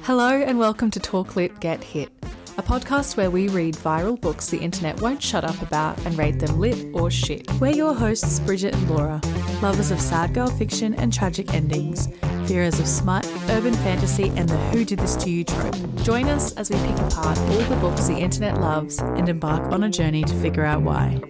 Hello and welcome to Talk Lit Get Hit, a podcast where we read viral books the internet won't shut up about and rate them lit or shit. We're your hosts Bridget and Laura, lovers of sad girl fiction and tragic endings, fearers of smut, urban fantasy and the who did this to you trope. Join us as we pick apart all the books the internet loves and embark on a journey to figure out why.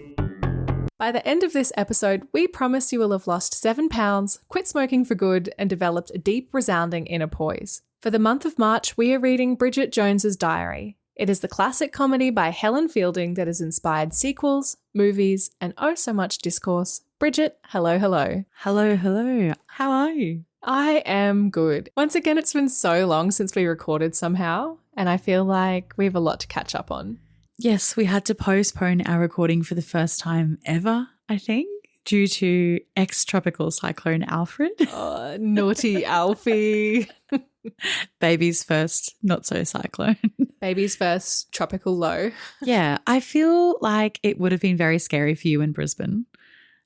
By the end of this episode, we promise you will have lost 7 pounds, quit smoking for good, and developed a deep, resounding inner poise. For the month of March, we are reading Bridget Jones's Diary. It is the classic comedy by Helen Fielding that has inspired sequels, movies, and oh so much discourse. Bridget, hello, hello. Hello, hello. How are you? I am good. Once again, it's been so long since we recorded somehow, and I feel like we have a lot to catch up on. Yes, we had to postpone our recording for the first time ever, I think, due to ex-tropical cyclone Alfred. Oh, naughty Alfie. Baby's first not-so-cyclone. Baby's first tropical low. Yeah, I feel like it would have been very scary for you in Brisbane.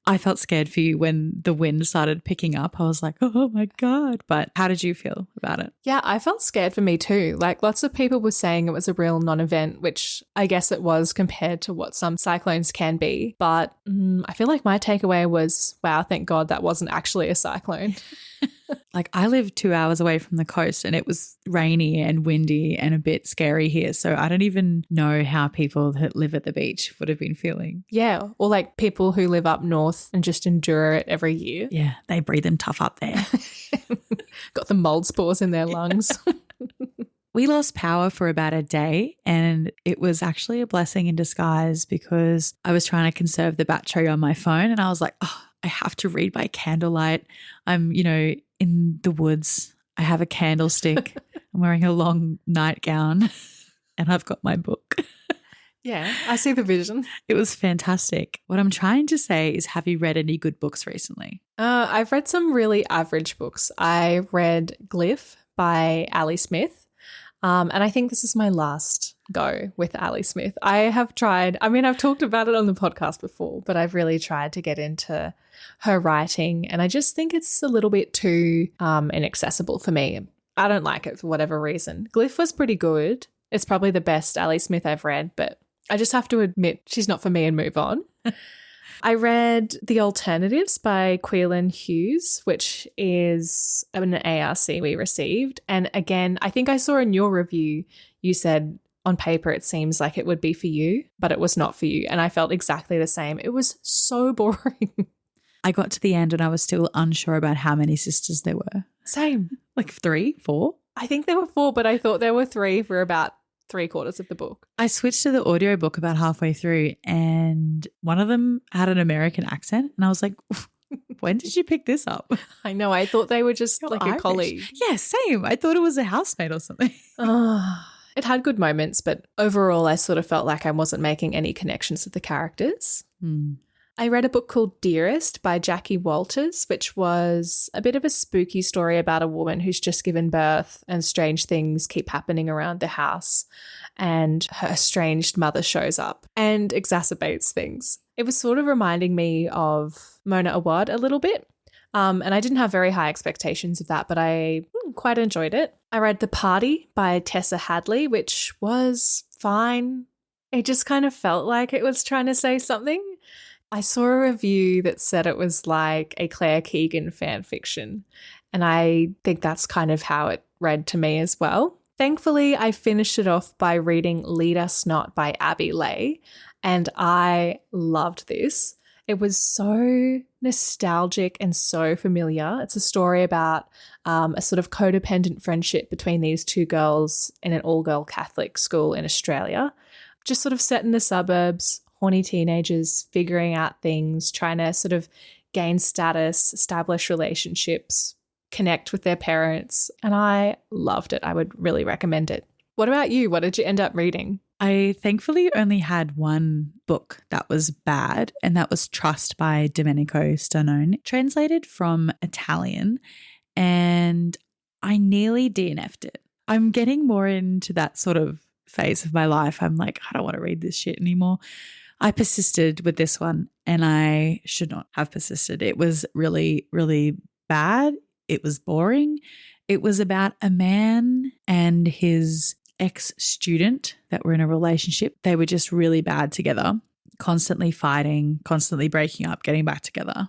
I felt scared for you when the wind started picking up. I was like, oh my God. But how did you feel about it? Yeah, I felt scared for me too. Like lots of people were saying it was a real non-event, which I guess it was compared to what some cyclones can be. But I feel like my takeaway was, wow, thank God that wasn't actually a cyclone. Like I live 2 hours away from the coast and it was rainy and windy and a bit scary here. So I don't even know how people that live at the beach would have been feeling. Yeah, or like people who live up north and just endure it every year. Yeah, they breathe them tough up there. Got the mold spores in their lungs. We lost power for about a day and it was actually a blessing in disguise because I was trying to conserve the battery on my phone and I was like, oh, I have to read by candlelight. I'm, in the woods. I have a candlestick. I'm wearing a long nightgown and I've got my book. Yeah, I see the vision. It was fantastic. What I'm trying to say is, have you read any good books recently? I've read some really average books. I read Glyph by Ali Smith. And I think this is my last go with Ali Smith. I have tried, I've talked about it on the podcast before, but I've really tried to get into her writing and I just think it's a little bit too inaccessible for me. I don't like it for whatever reason. Glyph was pretty good. It's probably the best Ali Smith I've read, but I just have to admit she's not for me and move on. I read The Alternatives by Quillan Hughes, which is an ARC we received. And again, I think I saw in your review, you said on paper it seems like it would be for you, but it was not for you. And I felt exactly the same. It was so boring. I got to the end and I was still unsure about how many sisters there were. Same. Like 3, 4? I think there were 4, but I thought there were 3 for about 3/4 of the book. I switched to the audiobook about halfway through and one of them had an American accent and I was like, when did you pick this up? I know. I thought they were just You're like Irish. a colleague. Yeah, same. I thought it was a housemate or something. It had good moments, but overall I sort of felt like I wasn't making any connections with the characters. I read a book called Dearest by Jackie Walters, which was a bit of a spooky story about a woman who's just given birth and strange things keep happening around the house and her estranged mother shows up and exacerbates things. It was sort of reminding me of Mona Awad a little bit. And I didn't have very high expectations of that, but I quite enjoyed it. I read The Party by Tessa Hadley, which was fine. It just kind of felt like it was trying to say something. I saw a review that said it was like a Claire Keegan fan fiction, and I think that's kind of how it read to me as well. Thankfully, I finished it off by reading Lead Us Not by Abby Leigh, and I loved this. It was so nostalgic and so familiar. It's a story about a sort of codependent friendship between these 2 girls in an all-girl Catholic school in Australia, just sort of set in the suburbs. Horny teenagers figuring out things, trying to sort of gain status, establish relationships, connect with their parents. And I loved it. I would really recommend it. What about you? What did you end up reading? I thankfully only had one book that was bad, and that was Trust by Domenico Stonone, translated from Italian, and I nearly DNF'd it. I'm getting more into that sort of phase of my life. I'm like, I don't want to read this shit anymore. I persisted with this one and I should not have persisted. It was really, really bad. It was boring It was about a man and his ex-student that were in a relationship. They were just really bad together, constantly fighting, constantly breaking up, getting back together.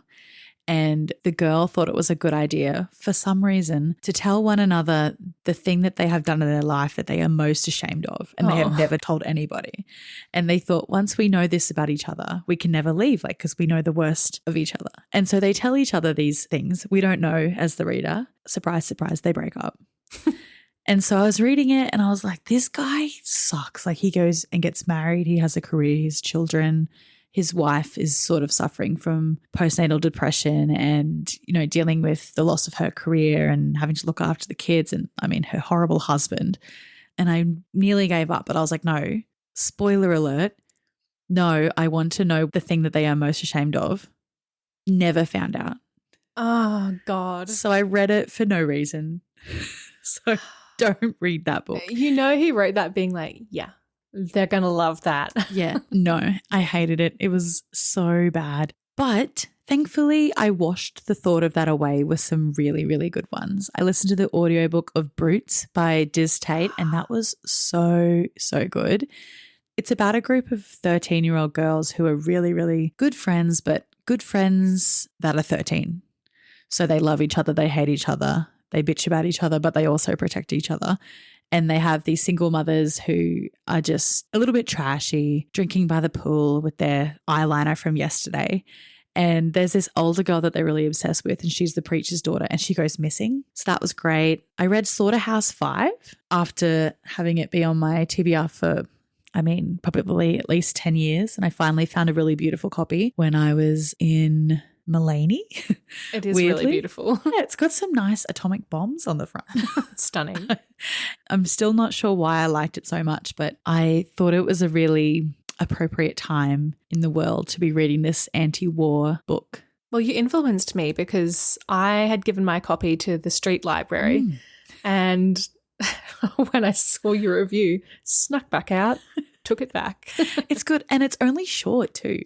And the girl thought it was a good idea for some reason to tell one another the thing that they have done in their life that they are most ashamed of and they have never told anybody. And they thought, once we know this about each other, we can never leave, like, because we know the worst of each other. And so they tell each other these things. We don't know as the reader. Surprise, surprise, they break up. And so I was reading it and I was like, this guy sucks. Like, he goes and gets married. He has a career, he has children. His wife is sort of suffering from postnatal depression and, you know, dealing with the loss of her career and having to look after the kids and, I mean, her horrible husband. And I nearly gave up, but I was like, no, spoiler alert. No, I want to know the thing that they are most ashamed of. Never found out. Oh, God. So I read it for no reason. So don't read that book. You know, he wrote that being like, yeah, they're going to love that. Yeah, no, I hated it. It was so bad. But thankfully, I washed the thought of that away with some really, really good ones. I listened to the audiobook of Brutes by Diz Tate, and that was so, so good. It's about a group of 13-year-old girls who are really, really good friends, but good friends that are 13. So they love each other, they hate each other, they bitch about each other, but they also protect each other. And they have these single mothers who are just a little bit trashy, drinking by the pool with their eyeliner from yesterday. And there's this older girl that they're really obsessed with, and she's the preacher's daughter, and she goes missing. So that was great. I read Slaughterhouse 5 after having it be on my TBR for, I mean, probably at least 10 years. And I finally found a really beautiful copy when I was in Mulaney. It is really beautiful. Yeah, it's got some nice atomic bombs on the front. Stunning. I'm still not sure why I liked it so much, but I thought it was a really appropriate time in the world to be reading this anti-war book. Well, you influenced me because I had given my copy to the street library and when I saw your review, snuck back out, took it back. It's good, and it's only short too.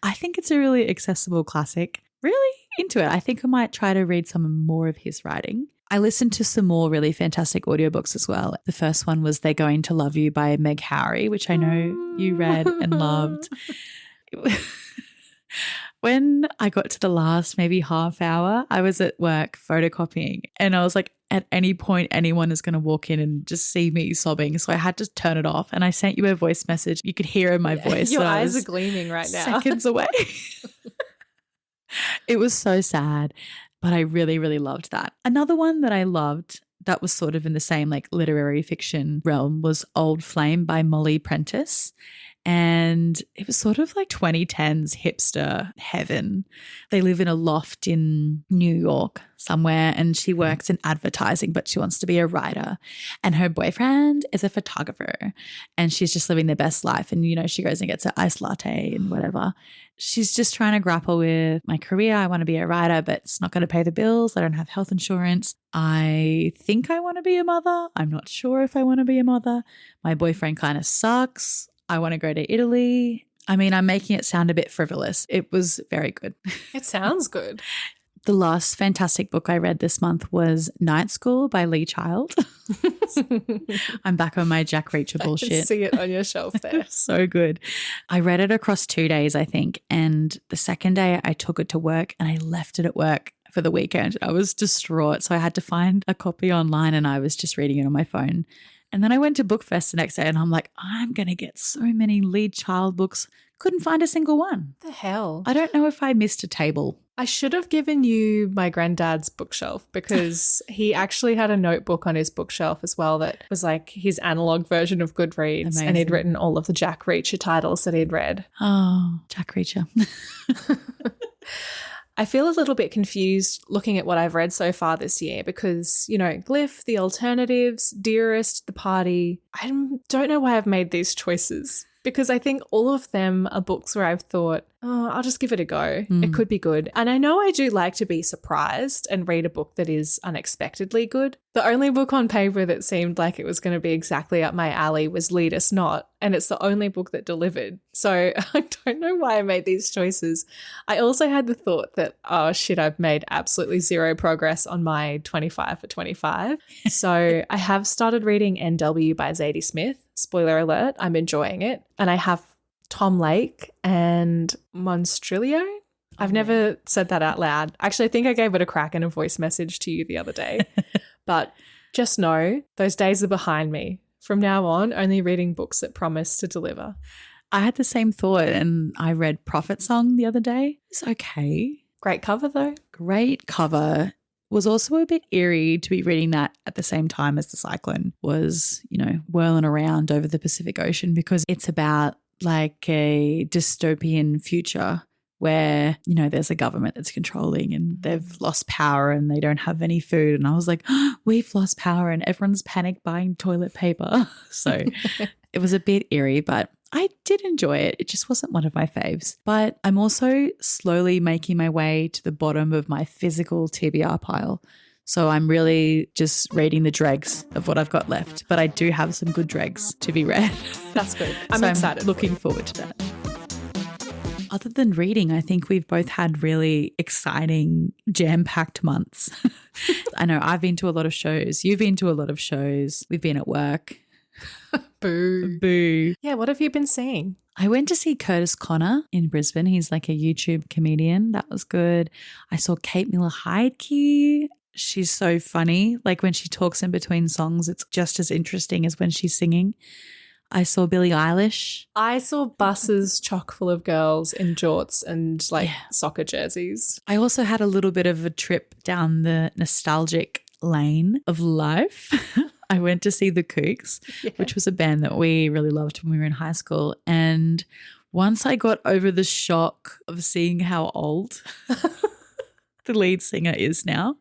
I think it's a really accessible classic. Really into it. I think I might try to read some more of his writing. I listened to some more really fantastic audiobooks as well. The first one was They're Going to Love You by Meg Howry, which I know you read and loved. When I got to the last maybe half hour, I was at work photocopying and I was like, at any point, anyone is going to walk in and just see me sobbing. So I had to turn it off and I sent you a voice message. You could hear in my voice. Your eyes are gleaming right now. Seconds away. It was so sad, but I really, really loved that. Another one that I loved that was sort of in the same like literary fiction realm was Old Flame by Molly Prentice. And it was sort of like 2010s hipster heaven. They live in a loft in New York somewhere and she works in advertising, but she wants to be a writer. And her boyfriend is a photographer and she's just living their best life. And, you know, she goes and gets an iced latte and whatever. She's just trying to grapple with my career. I want to be a writer, but it's not going to pay the bills. I don't have health insurance. I think I want to be a mother. I'm not sure if I want to be a mother. My boyfriend kind of sucks. I want to go to Italy. I mean, I'm making it sound a bit frivolous. It was very good. It sounds good. The last fantastic book I read this month was Night School by Lee Child. I'm back on my Jack Reacher bullshit. I can see it on your shelf there. So good. I read it across 2 days, I think. And the second day I took it to work and I left it at work for the weekend. I was distraught. So I had to find a copy online and I was just reading it on my phone. And then I went to Bookfest the next day and I'm like, I'm going to get so many Lee Child books. Couldn't find a single one. The hell? I don't know if I missed a table. I should have given you my granddad's bookshelf because he actually had a notebook on his bookshelf as well that was like his analog version of Goodreads. Amazing. And he'd written all of the Jack Reacher titles that he'd read. Oh, Jack Reacher. I feel a little bit confused looking at what I've read so far this year because, you know, Glyph, The Alternatives, Dearest, The Party. I don't know why I've made these choices because I think all of them are books where I've thought, Oh, I'll just give it a go. It could be good. And I know I do like to be surprised and read a book that is unexpectedly good. The only book on paper that seemed like it was going to be exactly up my alley was Lead Us Not, and it's the only book that delivered. So I don't know why I made these choices. I also had the thought that, oh shit, I've made absolutely zero progress on my 25 for 25. So I have started reading NW by Zadie Smith. Spoiler alert, I'm enjoying it. And I have Tom Lake and Monstrilio. I've never said that out loud. Actually, I think I gave it a crack in a voice message to you the other day. But just know those days are behind me. From now on, only reading books that promise to deliver. I had the same thought, and I read Prophet Song the other day. It's okay. Great cover though. Great cover. Was also a bit eerie to be reading that at the same time as the cyclone was, whirling around over the Pacific Ocean, because it's about like a dystopian future where, there's a government that's controlling and they've lost power and they don't have any food. And I was like, oh, we've lost power and everyone's panic buying toilet paper. So it was a bit eerie, but I did enjoy it. It just wasn't one of my faves. But I'm also slowly making my way to the bottom of my physical TBR pile. So I'm really just reading the dregs of what I've got left. But I do have some good dregs to be read. That's good. I'm excited. I'm looking forward to that. Other than reading, I think we've both had really exciting, jam-packed months. I know I've been to a lot of shows. You've been to a lot of shows. We've been at work. Boo. Boo. Yeah, what have you been seeing? I went to see Curtis Connor in Brisbane. He's like a YouTube comedian. That was good. I saw Kate Miller-Heidke. She's so funny. Like when she talks in between songs, it's just as interesting as when she's singing. I saw Billie Eilish. I saw buses chock full of girls in jorts and soccer jerseys. I also had a little bit of a trip down the nostalgic lane of life. I went to see The Kooks, which was a band that we really loved when we were in high school. And once I got over the shock of seeing how old the lead singer is now.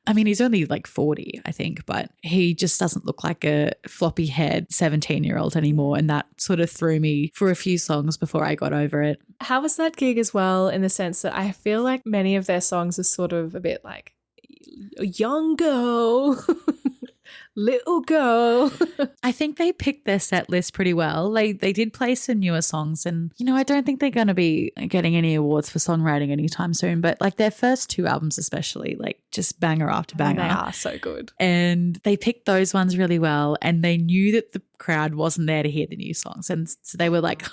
I mean, he's only like 40, I think, but he just doesn't look like a floppy head 17-year-old anymore. And that sort of threw me for a few songs before I got over it. How was that gig as well, in the sense that I feel like many of their songs are sort of a bit like young girl, little girl. I think they picked their set list pretty well. They did play some newer songs and, I don't think they're going to be getting any awards for songwriting anytime soon, but like their first two albums especially, like just banger after banger. They are so good. And they picked those ones really well, and they knew that the crowd wasn't there to hear the new songs. And so they were like,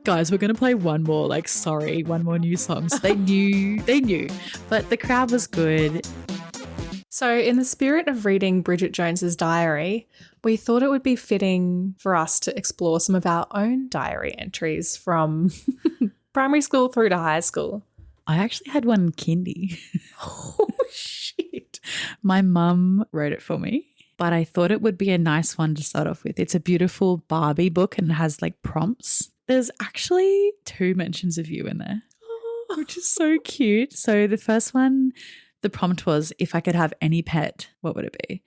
guys, we're going to play one more new song. So they knew, but the crowd was good. So in the spirit of reading Bridget Jones's diary, we thought it would be fitting for us to explore some of our own diary entries from primary school through to high school. I actually had one in kindy. Oh, shit. My mum wrote it for me, but I thought it would be a nice one to start off with. It's a beautiful Barbie book and it has like prompts. There's actually 2 mentions of you in there, which is so cute. So the first one, the prompt was, if I could have any pet, what would it be?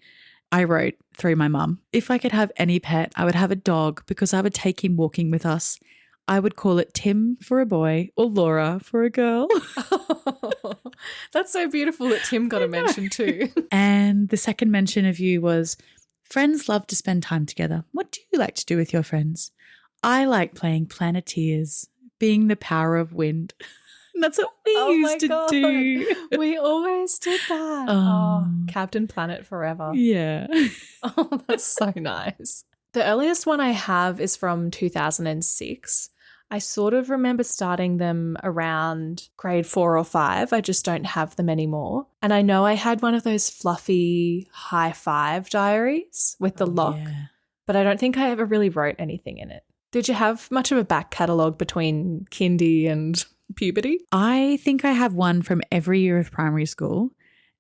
I wrote through my mum, if I could have any pet, I would have a dog because I would take him walking with us. I would call it Tim for a boy or Laura for a girl. Oh, that's so beautiful that Tim got a mention too. And the second mention of you was, friends love to spend time together. What do you like to do with your friends? I like playing Planeteers, being the power of wind. And that's what we used to do. We always did that. Oh, Captain Planet forever. Yeah. Oh, that's so nice. The earliest one I have is from 2006. I sort of remember starting them around grade 4 or 5. I just don't have them anymore. And I know I had one of those fluffy high five diaries with the lock, but I don't think I ever really wrote anything in it. Did you have much of a back catalogue between kindy and puberty? I think I have one from every year of primary school,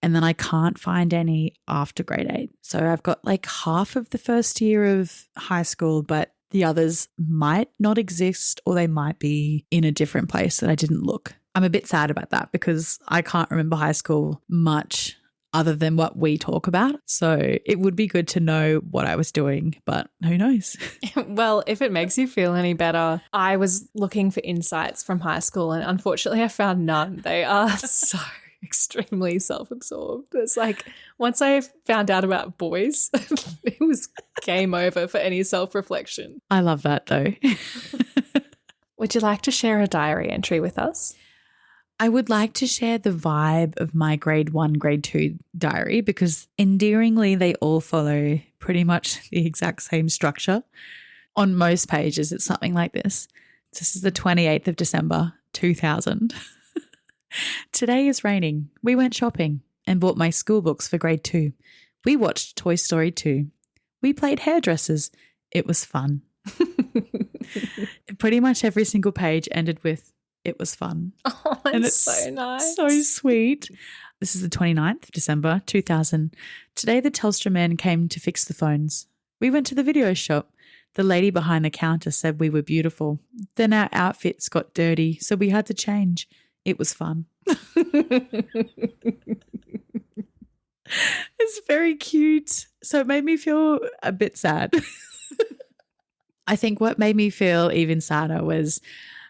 and then I can't find any after grade 8. So I've got like half of the first year of high school, but the others might not exist or they might be in a different place that I didn't look. I'm a bit sad about that because I can't remember high school much other than what we talk about. So it would be good to know what I was doing, but who knows? Well, if it makes you feel any better, I was looking for insights from high school and unfortunately I found none. They are so extremely self-absorbed. It's like once I found out about boys, it was game over for any self-reflection. I love that though. Would you like to share a diary entry with us? I would like to share the vibe of my grade 1, grade 2 diary because endearingly they all follow pretty much the exact same structure. On most pages, it's something like this. This is the 28th of December, 2000. Today is raining. We went shopping and bought my school books for grade 2. We watched Toy Story 2. We played hairdressers. It was fun. Pretty much every single page ended with it was fun. Oh, that's and it's so nice. So sweet. This is the 29th of December, 2000. Today the Telstra man came to fix the phones. We went to the video shop. The lady behind the counter said we were beautiful. Then our outfits got dirty, so we had to change. It was fun. It's very cute. So it made me feel a bit sad. I think what made me feel even sadder was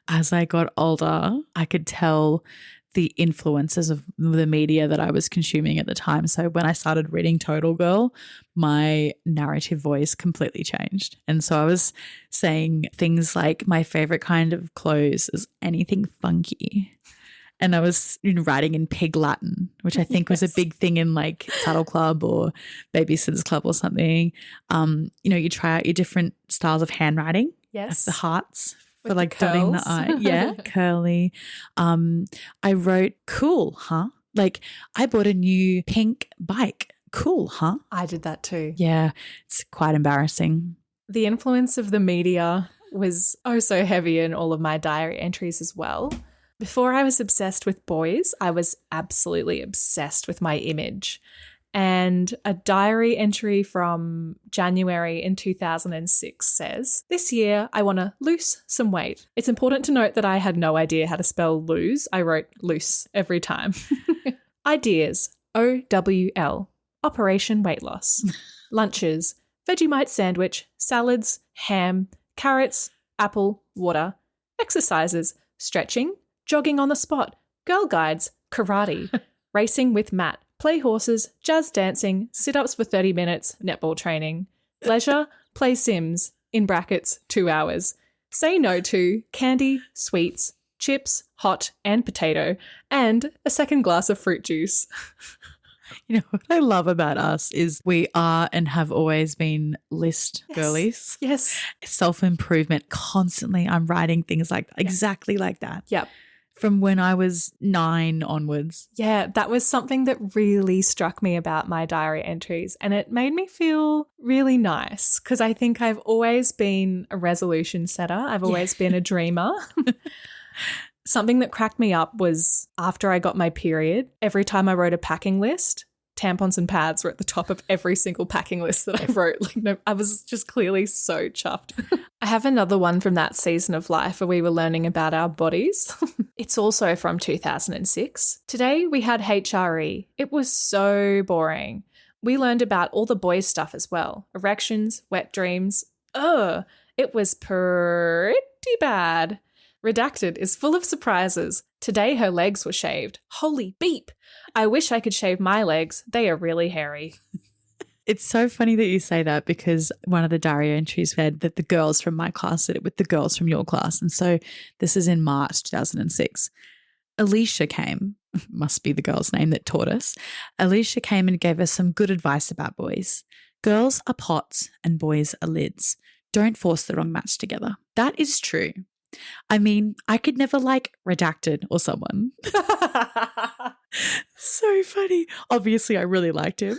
as I got older, I could tell the influences of the media that I was consuming at the time. So when I started reading Total Girl, my narrative voice completely changed. And so I was saying things like my favorite kind of clothes is anything funky. And I was writing in Pig Latin, which I think was a big thing in like Saddle Club or Babysitter's Club or something. You try out your different styles of handwriting. Yes. Like the hearts for with like the dotting the curls. I. Yeah, curly. I wrote cool, huh? Like I bought a new pink bike. Cool, huh? I did that too. Yeah, it's quite embarrassing. The influence of the media was oh so heavy in all of my diary entries as well. Before I was obsessed with boys, I was absolutely obsessed with my image. And a diary entry from January in 2006 says, "This year I want to lose some weight." It's important to note that I had no idea how to spell lose. I wrote loose every time. Ideas, OWL, Operation Weight Loss. Lunches, Vegemite sandwich, salads, ham, carrots, apple, water. Exercises, stretching, jogging on the spot, girl guides, karate, racing with Matt, play horses, jazz dancing, sit-ups for 30 minutes, netball training. Leisure, play Sims, in brackets, 2 hours. Say no to candy, sweets, chips, hot and potato, and a second glass of fruit juice. You know, what I love about us is we are and have always been list girlies. Yes. Self-improvement constantly. I'm writing things like exactly like that. Yep. From when I was 9 onwards. Yeah, that was something that really struck me about my diary entries, and it made me feel really nice because I think I've always been a resolution setter. I've always been a dreamer. Something that cracked me up was after I got my period, every time I wrote a packing list, tampons and pads were at the top of every single packing list that I wrote. I was just clearly so chuffed. I have another one from that season of life where we were learning about our bodies. It's also from 2006. Today we had HRE. It was so boring. We learned about all the boys' stuff as well. Erections, wet dreams. It was pretty bad. Redacted is full of surprises. Today her legs were shaved. Holy beep. I wish I could shave my legs. They are really hairy. It's so funny that you say that because one of the diary entries said that the girls from my class did it with the girls from your class. And so this is in March 2006. Alicia came, must be the girl's name that taught us. Alicia came and gave us some good advice about boys. Girls are pots and boys are lids. Don't force the wrong match together. That is true. I mean, I could never like Redacted or someone. So funny. Obviously, I really liked him,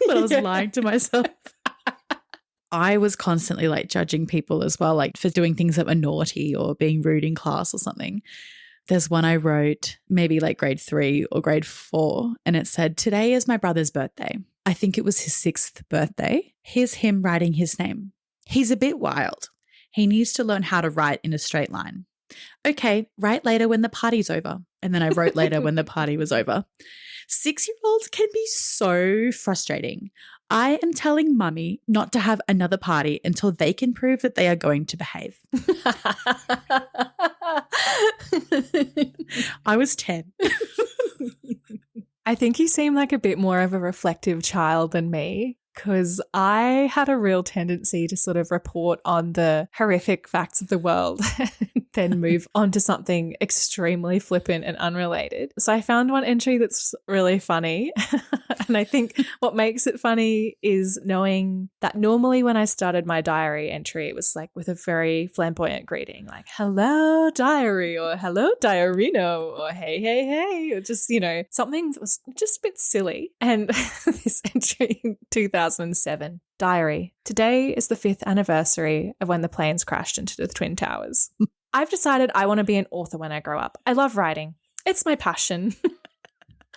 but I was lying to myself. I was constantly like judging people as well, like for doing things that were naughty or being rude in class or something. There's one I wrote maybe like grade 3 or grade 4, and it said, "Today is my brother's birthday. I think it was his 6th birthday. Here's him writing his name. He's a bit wild. He needs to learn how to write in a straight line. Okay, write later when the party's over. And then I wrote later when the party was over. 6-year-olds can be so frustrating. I am telling mummy not to have another party until they can prove that they are going to behave. I was 10. I think you seem like a bit more of a reflective child than me, because I had a real tendency to sort of report on the horrific facts of the world and then move on to something extremely flippant and unrelated. So I found one entry that's really funny. And I think what makes it funny is knowing that normally when I started my diary entry, it was like with a very flamboyant greeting, like, hello, diary, or hello, diarino, or hey, hey, hey, or just, something that was just a bit silly. And this entry in 2007, diary, today is the 5th anniversary of when the planes crashed into the Twin Towers. I've decided I want to be an author when I grow up. I love writing. It's my passion.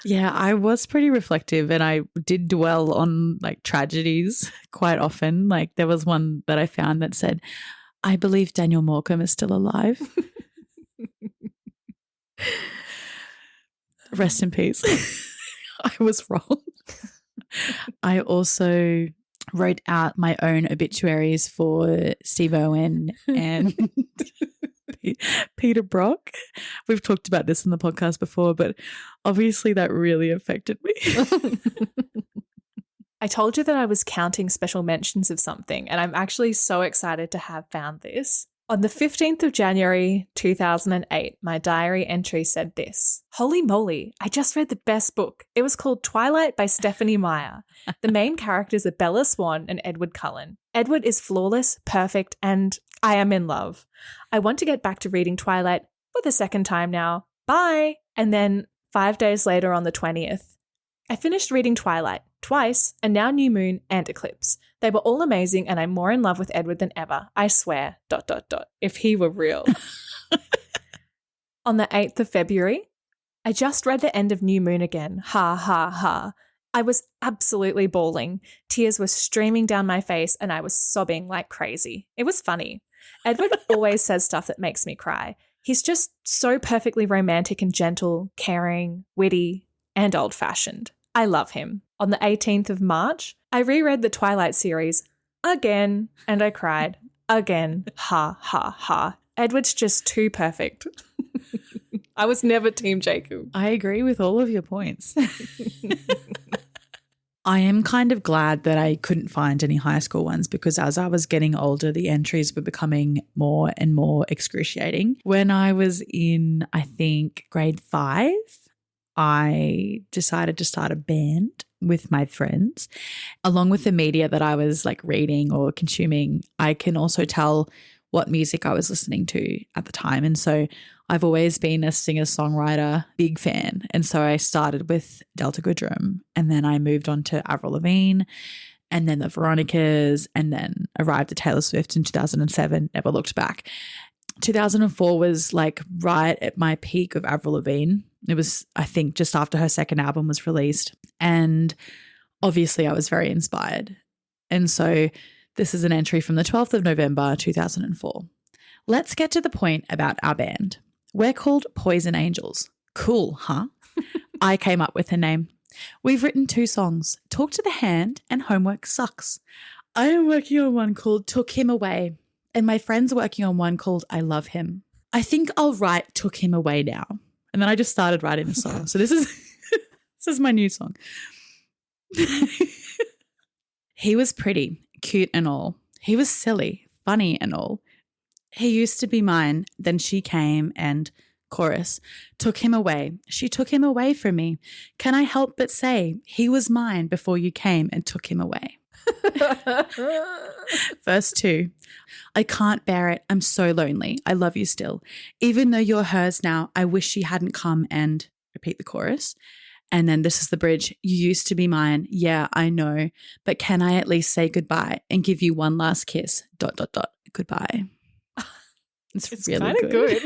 Yeah, I was pretty reflective and I did dwell on like tragedies quite often. Like there was one that I found that said, I believe Daniel Morecambe is still alive. Rest in peace. I was wrong. I also wrote out my own obituaries for Steve Owen and Peter Brock. We've talked about this in the podcast before, but obviously that really affected me. I told you that I was counting special mentions of something, and I'm actually so excited to have found this. On the 15th of January 2008, my diary entry said this: holy moly, I just read the best book. It was called Twilight by Stephanie Meyer. The main characters are Bella Swan and Edward Cullen. Edward is flawless, perfect, and I am in love. I want to get back to reading Twilight for the second time now. Bye. And then 5 days later on the 20th, I finished reading Twilight twice, and now New Moon and Eclipse. They were all amazing, and I'm more in love with Edward than ever. I swear, ... if he were real. On the 8th of February, I just read the end of New Moon again. Ha, ha, ha. I was absolutely bawling. Tears were streaming down my face, and I was sobbing like crazy. It was funny. Edward always says stuff that makes me cry. He's just so perfectly romantic and gentle, caring, witty, and old-fashioned. I love him. On the 18th of March, I reread the Twilight series again, and I cried again. Ha, ha, ha. Edward's just too perfect. I was never Team Jacob. I agree with all of your points. I am kind of glad that I couldn't find any high school ones, because as I was getting older, the entries were becoming more and more excruciating. When I was in, I think, grade 5, I decided to start a band with my friends. Along with the media that I was like reading or consuming, I can also tell what music I was listening to at the time. And so I've always been a singer-songwriter big fan. And so I started with Delta Goodrem, and then I moved on to Avril Lavigne, and then the Veronicas, and then arrived at Taylor Swift in 2007, never looked back. 2004 was like right at my peak of Avril Lavigne. It was, I think, just after her second album was released. And obviously I was very inspired. And so this is an entry from the 12th of November, 2004. Let's get to the point about our band. We're called Poison Angels. Cool, huh? I came up with a name. We've written 2 songs, Talk to the Hand and Homework Sucks. I am working on one called Took Him Away, and my friend's working on one called I Love Him. I think I'll write Took Him Away now. And then I just started writing a song. So this is my new song. He was pretty, cute and all. He was silly, funny and all. He used to be mine, then she came and, chorus, took him away. She took him away from me. Can I help but say, he was mine before you came and took him away. Verse 2. I can't bear it. I'm so lonely. I love you still. Even though you're hers now, I wish she hadn't come and repeat the chorus. And then this is the bridge. You used to be mine. Yeah, I know. But can I at least say goodbye and give you one last kiss? ... Goodbye. It's really kind of good.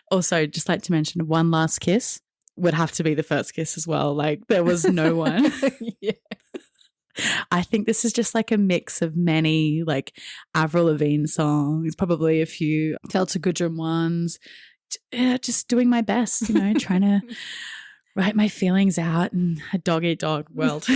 Also, just like to mention, one last kiss would have to be the first kiss as well. Like there was no one. Yeah. I think this is just like a mix of many like Avril Lavigne songs, probably a few Delta Goodrem ones, just doing my best, trying to write my feelings out in a dog-eat-dog world.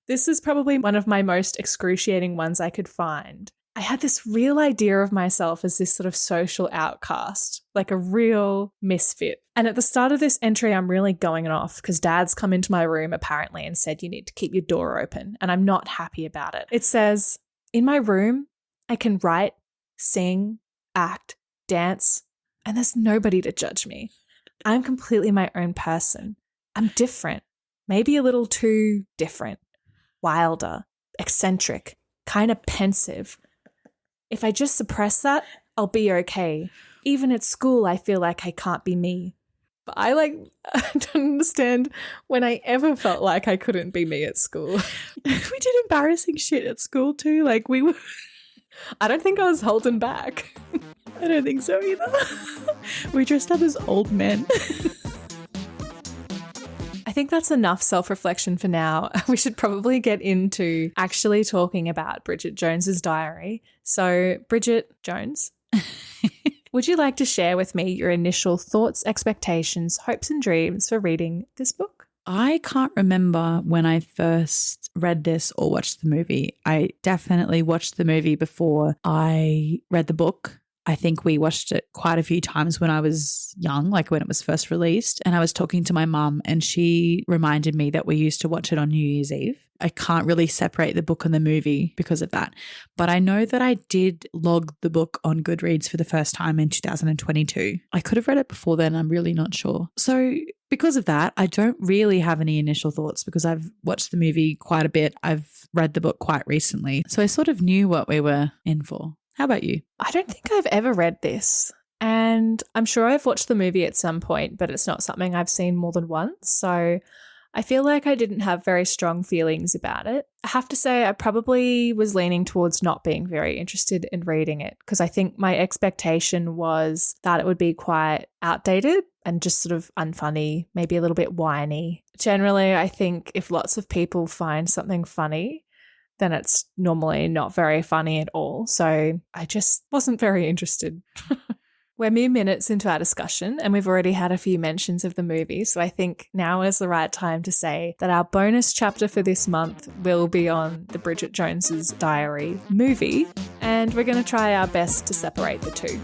This is probably one of my most excruciating ones I could find. I had this real idea of myself as this sort of social outcast, like a real misfit. And at the start of this entry, I'm really going off because Dad's come into my room apparently and said, you need to keep your door open. And I'm not happy about it. It says, in my room, I can write, sing, act, dance, and there's nobody to judge me. I'm completely my own person. I'm different, maybe a little too different, wilder, eccentric, kind of pensive. If I just suppress that, I'll be okay. Even at school, I feel like I can't be me. But I don't understand when I ever felt like I couldn't be me at school. We did embarrassing shit at school too. Like we were... I don't think I was holding back. I don't think so either. We dressed up as old men. I think that's enough self-reflection for now. We should probably get into actually talking about Bridget Jones's diary. So, Bridget Jones, would you like to share with me your initial thoughts, expectations, hopes and dreams for reading this book? I can't remember when I first read this or watched the movie. I definitely watched the movie before I read the book. I think we watched it quite a few times when I was young, like when it was first released. And I was talking to my mum and she reminded me that we used to watch it on New Year's Eve. I can't really separate the book and the movie because of that. But I know that I did log the book on Goodreads for the first time in 2022. I could have read it before then. I'm really not sure. So because of that, I don't really have any initial thoughts because I've watched the movie quite a bit. I've read the book quite recently. So I sort of knew what we were in for. How about you? I don't think I've ever read this. And I'm sure I've watched the movie at some point, but it's not something I've seen more than once. So I feel like I didn't have very strong feelings about it. I have to say I probably was leaning towards not being very interested in reading it because I think my expectation was that it would be quite outdated and just sort of unfunny, maybe a little bit whiny. Generally, I think if lots of people find something funny, then it's normally not very funny at all. So I just wasn't very interested. We're mere minutes into our discussion and we've already had a few mentions of the movie. So I think now is the right time to say that our bonus chapter for this month will be on the Bridget Jones's Diary movie. And we're going to try our best to separate the two.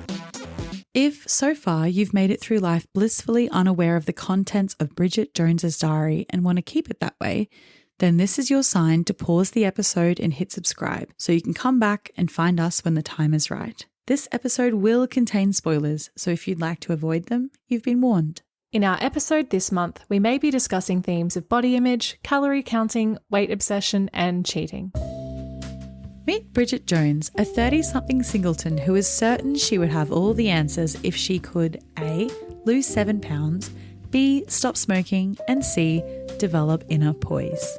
If so far you've made it through life blissfully unaware of the contents of Bridget Jones's Diary and want to keep it that way, then this is your sign to pause the episode and hit subscribe so you can come back and find us when the time is right. This episode will contain spoilers, so if you'd like to avoid them, you've been warned. In our episode this month, we may be discussing themes of body image, calorie counting, weight obsession, and cheating. Meet Bridget Jones, a 30-something singleton who is certain she would have all the answers if she could A. lose 7 pounds, B. stop smoking, and C. develop inner poise.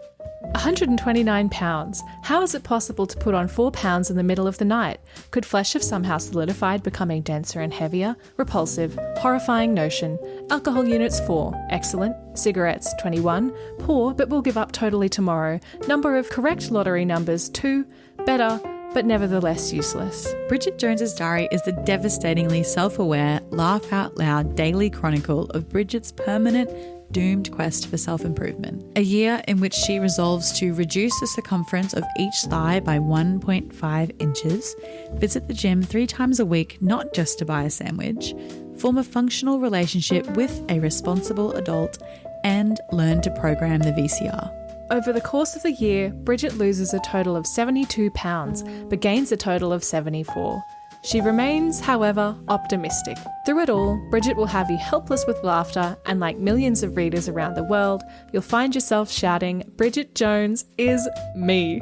129 pounds. How is it possible to put on 4 pounds in the middle of the night? Could flesh have somehow solidified, becoming denser and heavier? Repulsive. Horrifying notion. Alcohol units 4. Excellent. Cigarettes 21. Poor, but will give up totally tomorrow. Number of correct lottery numbers 2. Better, but nevertheless useless. Bridget Jones's Diary is the devastatingly self-aware, laugh-out-loud daily chronicle of Bridget's permanent, doomed quest for self-improvement. A year in which she resolves to reduce the circumference of each thigh by 1.5 inches, visit the gym 3 times a week not just to buy a sandwich, form a functional relationship with a responsible adult, and learn to program the VCR. Over the course of the year, Bridget loses a total of 72 pounds, but gains a total of 74. She remains, however, optimistic. Through it all, Bridget will have you helpless with laughter, and like millions of readers around the world, you'll find yourself shouting, "Bridget Jones is me."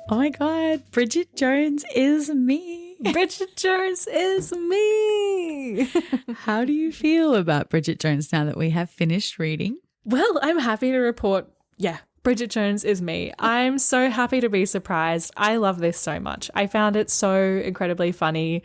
Oh my God, Bridget Jones is me. Bridget Jones is me. How do you feel about Bridget Jones now that we have finished reading? Well, I'm happy to report, Bridget Jones is me. I'm so happy to be surprised. I love this so much. I found it so incredibly funny.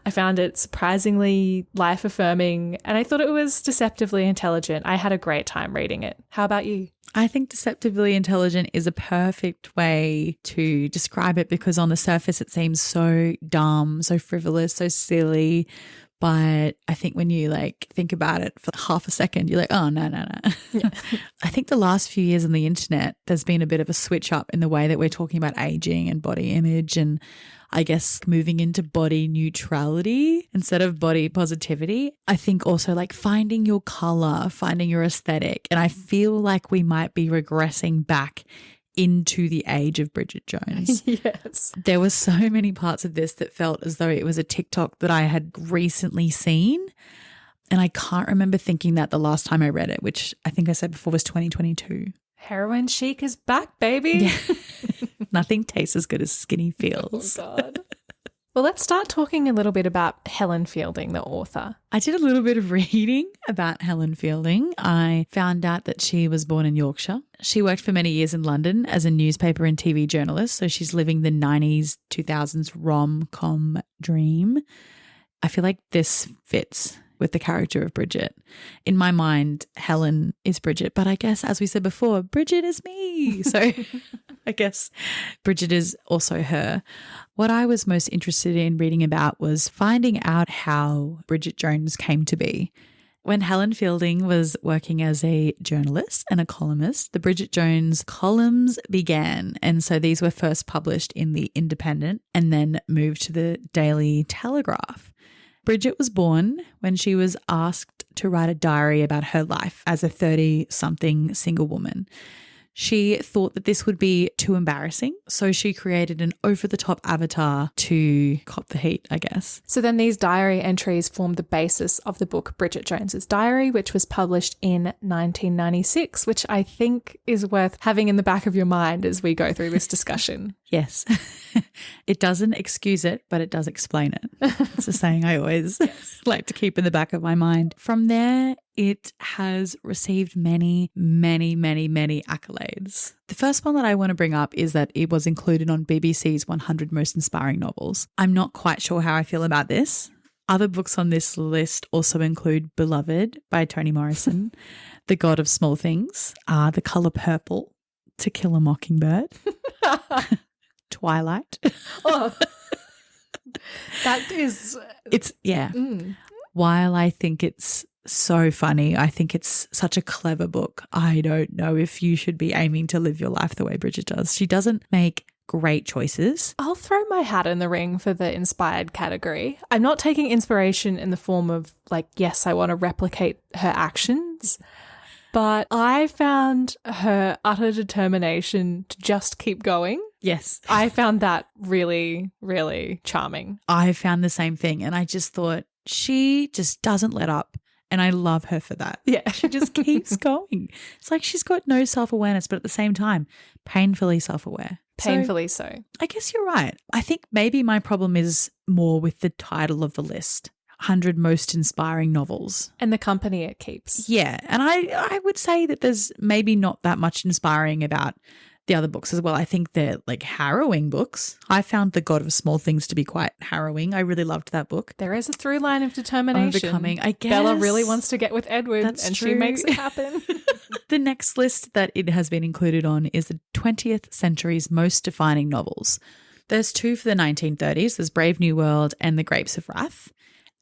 I found it surprisingly life-affirming, and I thought it was deceptively intelligent. I had a great time reading it. How about you? I think deceptively intelligent is a perfect way to describe it, because on the surface it seems so dumb, so frivolous, so silly. But I think when you think about it for half a second, you're like, oh, no. Yeah. I think the last few years on the internet, there's been a bit of a switch up in the way that we're talking about aging and body image, and I guess moving into body neutrality instead of body positivity. I think also finding your color, finding your aesthetic. And I feel like we might be regressing back into the age of Bridget Jones. Yes. There were so many parts of this that felt as though it was a TikTok that I had recently seen. And I can't remember thinking that the last time I read it, which I think I said before was 2022. Heroin chic is back, baby. Yeah. Nothing tastes as good as skinny feels. Oh, God. Well, let's start talking a little bit about Helen Fielding, the author. I did a little bit of reading about Helen Fielding. I found out that she was born in Yorkshire. She worked for many years in London as a newspaper and TV journalist, so she's living the 90s, 2000s rom-com dream. I feel like this fits with the character of Bridget. In my mind, Helen is Bridget, but I guess, as we said before, Bridget is me. So I guess Bridget is also her. What I was most interested in reading about was finding out how Bridget Jones came to be. When Helen Fielding was working as a journalist and a columnist, the Bridget Jones columns began. And so these were first published in The Independent and then moved to the Daily Telegraph. Bridget was born when she was asked to write a diary about her life as a 30-something single woman. She thought that this would be too embarrassing, so she created an over-the-top avatar to cop the heat, I guess. So then these diary entries formed the basis of the book Bridget Jones's Diary, which was published in 1996, which I think is worth having in the back of your mind as we go through this discussion. Yes. It doesn't excuse it, but it does explain it. It's a saying I always like to keep in the back of my mind. From there, it has received many, many, many, many accolades. The first one that I want to bring up is that it was included on BBC's 100 Most Inspiring Novels. I'm not quite sure how I feel about this. Other books on this list also include Beloved by Toni Morrison, The God of Small Things, The Color Purple, To Kill a Mockingbird, Twilight. Oh, that is... It's, yeah. While I think it's so funny, I think it's such a clever book, I don't know if you should be aiming to live your life the way Bridget does. She doesn't make great choices. I'll throw my hat in the ring for the inspired category. I'm not taking inspiration in the form of yes, I want to replicate her actions, but I found her utter determination to just keep going. Yes. I found that really, really charming. I found the same thing, and I just thought she just doesn't let up. And I love her for that. Yeah. She just keeps going. It's like she's got no self-awareness, but at the same time, painfully self-aware. Painfully so. I guess you're right. I think maybe my problem is more with the title of the list, 100 Most Inspiring Novels. And the company it keeps. Yeah. And I would say that there's maybe not that much inspiring about the other books as well. I think they're harrowing books. I found The God of Small Things to be quite harrowing. I really loved that book. There is a through line of determination. Overcoming, I guess. Bella really wants to get with Edward. That's and true. She makes it happen. The next list that it has been included on is the 20th century's most defining novels. There's 2 for the 1930s. There's Brave New World and The Grapes of Wrath.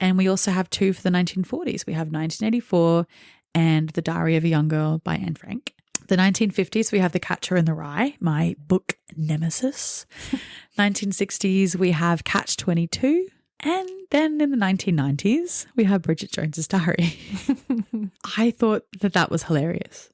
And we also have 2 for the 1940s. We have 1984 and The Diary of a Young Girl by Anne Frank. The 1950s, we have The Catcher in the Rye, my book nemesis. 1960s, we have Catch-22. And then in the 1990s, we have Bridget Jones's Diary. I thought that was hilarious.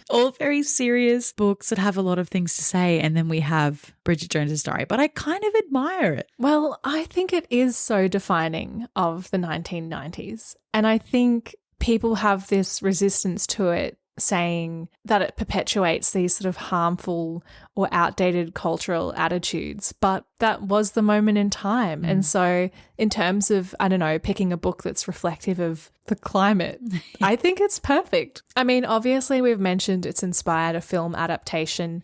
All very serious books that have a lot of things to say. And then we have Bridget Jones's Diary. But I kind of admire it. Well, I think it is so defining of the 1990s. And I think people have this resistance to it saying that it perpetuates these sort of harmful or outdated cultural attitudes, but that was the moment in time. And so in terms of, I don't know, picking a book that's reflective of the climate, I think it's perfect. I mean, obviously we've mentioned it's inspired a film adaptation,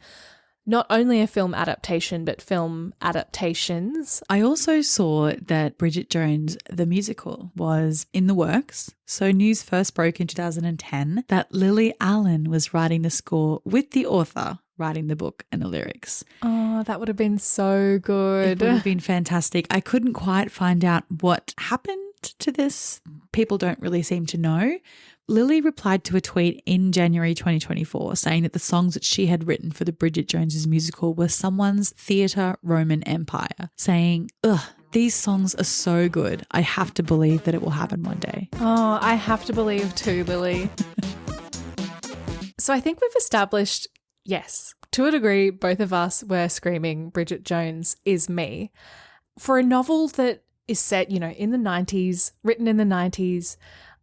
not only a film adaptation, but film adaptations. I also saw that Bridget Jones, the musical, was in the works. So news first broke in 2010 that Lily Allen was writing the score with the author writing the book and the lyrics. Oh, that would have been so good. It would have been fantastic. I couldn't quite find out what happened to this. People don't really seem to know. Lily replied to a tweet in January 2024 saying that the songs that she had written for the Bridget Jones's musical were someone's theatre Roman Empire, saying, "Ugh, these songs are so good. I have to believe that it will happen one day." Oh, I have to believe too, Lily. So I think we've established, yes, to a degree, both of us were screaming Bridget Jones is me. For a novel that is set, you know, in the 90s, written in the 90s,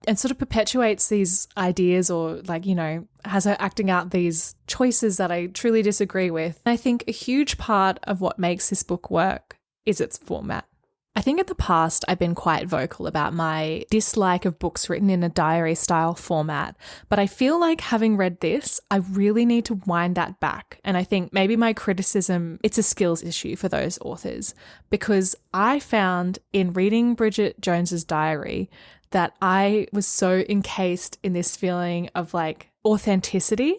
and sort of perpetuates these ideas or like, you know, has her acting out these choices that I truly disagree with. I think a huge part of what makes this book work is its format. I think in the past I've been quite vocal about my dislike of books written in a diary style format, but I feel like having read this, I really need to wind that back. And I think maybe my criticism, it's a skills issue for those authors, because I found in reading Bridget Jones's diary that I was so encased in this feeling of like authenticity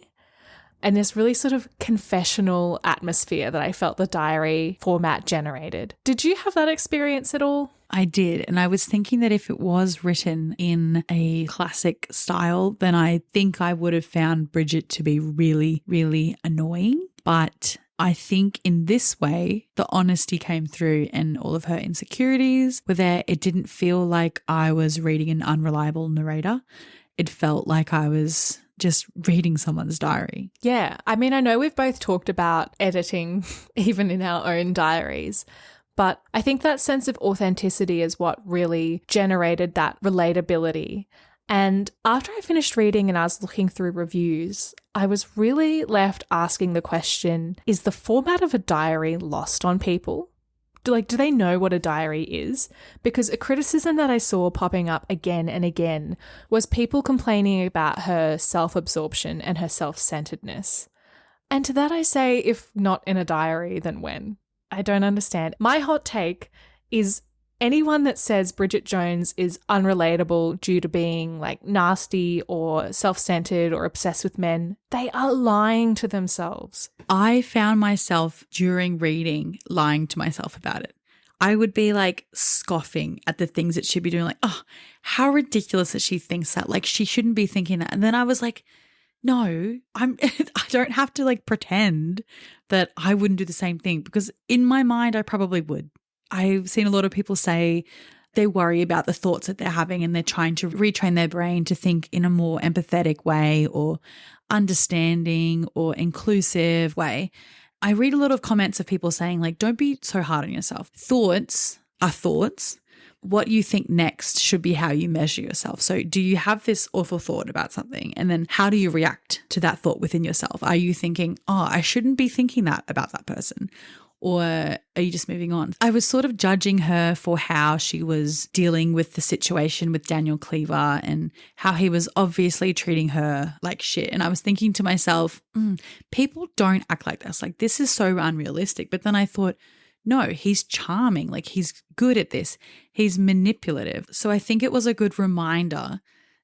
and this really sort of confessional atmosphere that I felt the diary format generated. Did you have that experience at all? I did. And I was thinking that if it was written in a classic style, then I think I would have found Bridget to be really, really annoying. But I think in this way, the honesty came through and all of her insecurities were there. It didn't feel like I was reading an unreliable narrator. It felt like I was just reading someone's diary. Yeah. I mean, I know we've both talked about editing even in our own diaries, but I think that sense of authenticity is what really generated that relatability. And after I finished reading and I was looking through reviews, I was really left asking the question, is the format of a diary lost on people? Do they know what a diary is? Because a criticism that I saw popping up again and again was people complaining about her self-absorption and her self-centeredness. And to that I say, if not in a diary, then when? I don't understand. My hot take is anyone that says Bridget Jones is unrelatable due to being like nasty or self-centered or obsessed with men, they are lying to themselves. I found myself during reading lying to myself about it. I would be like scoffing at the things that she'd be doing, like, oh, how ridiculous that she thinks that. Like, she shouldn't be thinking that. And then I was like, no, I don't have to like pretend that I wouldn't do the same thing, because in my mind, I probably would. I've seen a lot of people say they worry about the thoughts that they're having and they're trying to retrain their brain to think in a more empathetic way or understanding or inclusive way. I read a lot of comments of people saying like, don't be so hard on yourself. Thoughts are thoughts. What you think next should be how you measure yourself. So do you have this awful thought about something? And then how do you react to that thought within yourself? Are you thinking, oh, I shouldn't be thinking that about that person? Or are you just moving on? I was sort of judging her for how she was dealing with the situation with Daniel Cleaver and how he was obviously treating her like shit. And I was thinking to myself, people don't act like this. Like, this is so unrealistic. But then I thought, no, he's charming. Like, he's good at this. He's manipulative. So I think it was a good reminder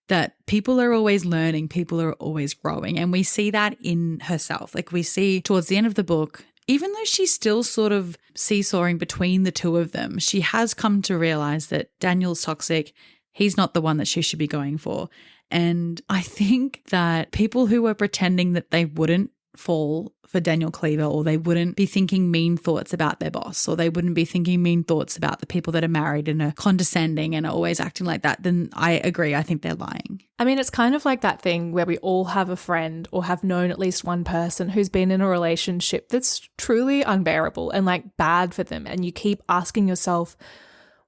that people are always learning, people are always growing. And we see that in herself. Like, we see towards the end of the book, even though she's still sort of seesawing between the two of them, she has come to realize that Daniel's toxic. He's not the one that she should be going for. And I think that people who were pretending that they wouldn't fall for Daniel Cleaver, or they wouldn't be thinking mean thoughts about their boss, or they wouldn't be thinking mean thoughts about the people that are married and are condescending and are always acting like that, then I agree. I think they're lying. I mean, it's kind of like that thing where we all have a friend or have known at least one person who's been in a relationship that's truly unbearable and like bad for them. And you keep asking yourself,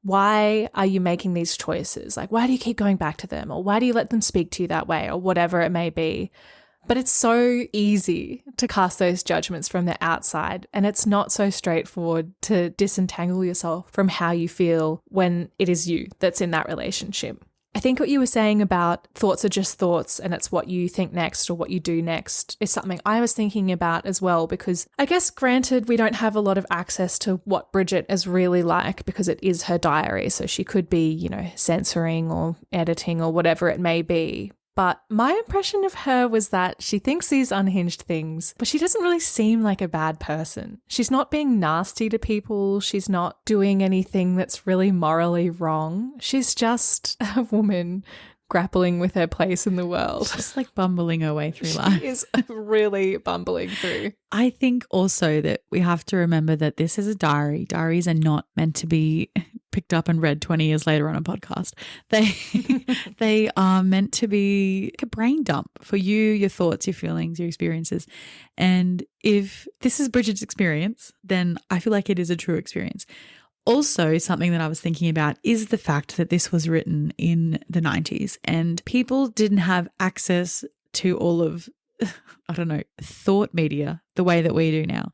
why are you making these choices? Like, why do you keep going back to them? Or why do you let them speak to you that way? Or whatever it may be. But it's so easy to cast those judgments from the outside, and it's not so straightforward to disentangle yourself from how you feel when it is you that's in that relationship. I think what you were saying about thoughts are just thoughts and it's what you think next or what you do next is something I was thinking about as well, because I guess granted we don't have a lot of access to what Bridget is really like because it is her diary. So she could be, censoring or editing or whatever it may be. But my impression of her was that she thinks these unhinged things, but she doesn't really seem like a bad person. She's not being nasty to people. She's not doing anything that's really morally wrong. She's just a woman grappling with her place in the world. Just like bumbling her way through life. She is really bumbling through. I think also that we have to remember that this is a diary. Diaries are not meant to be picked up and read 20 years later on a podcast. They are meant to be like a brain dump for you, your thoughts, your feelings, your experiences. And if this is Bridget's experience, then I feel like it is a true experience. Also, something that I was thinking about is the fact that this was written in the 90s and people didn't have access to all of, thought media the way that we do now.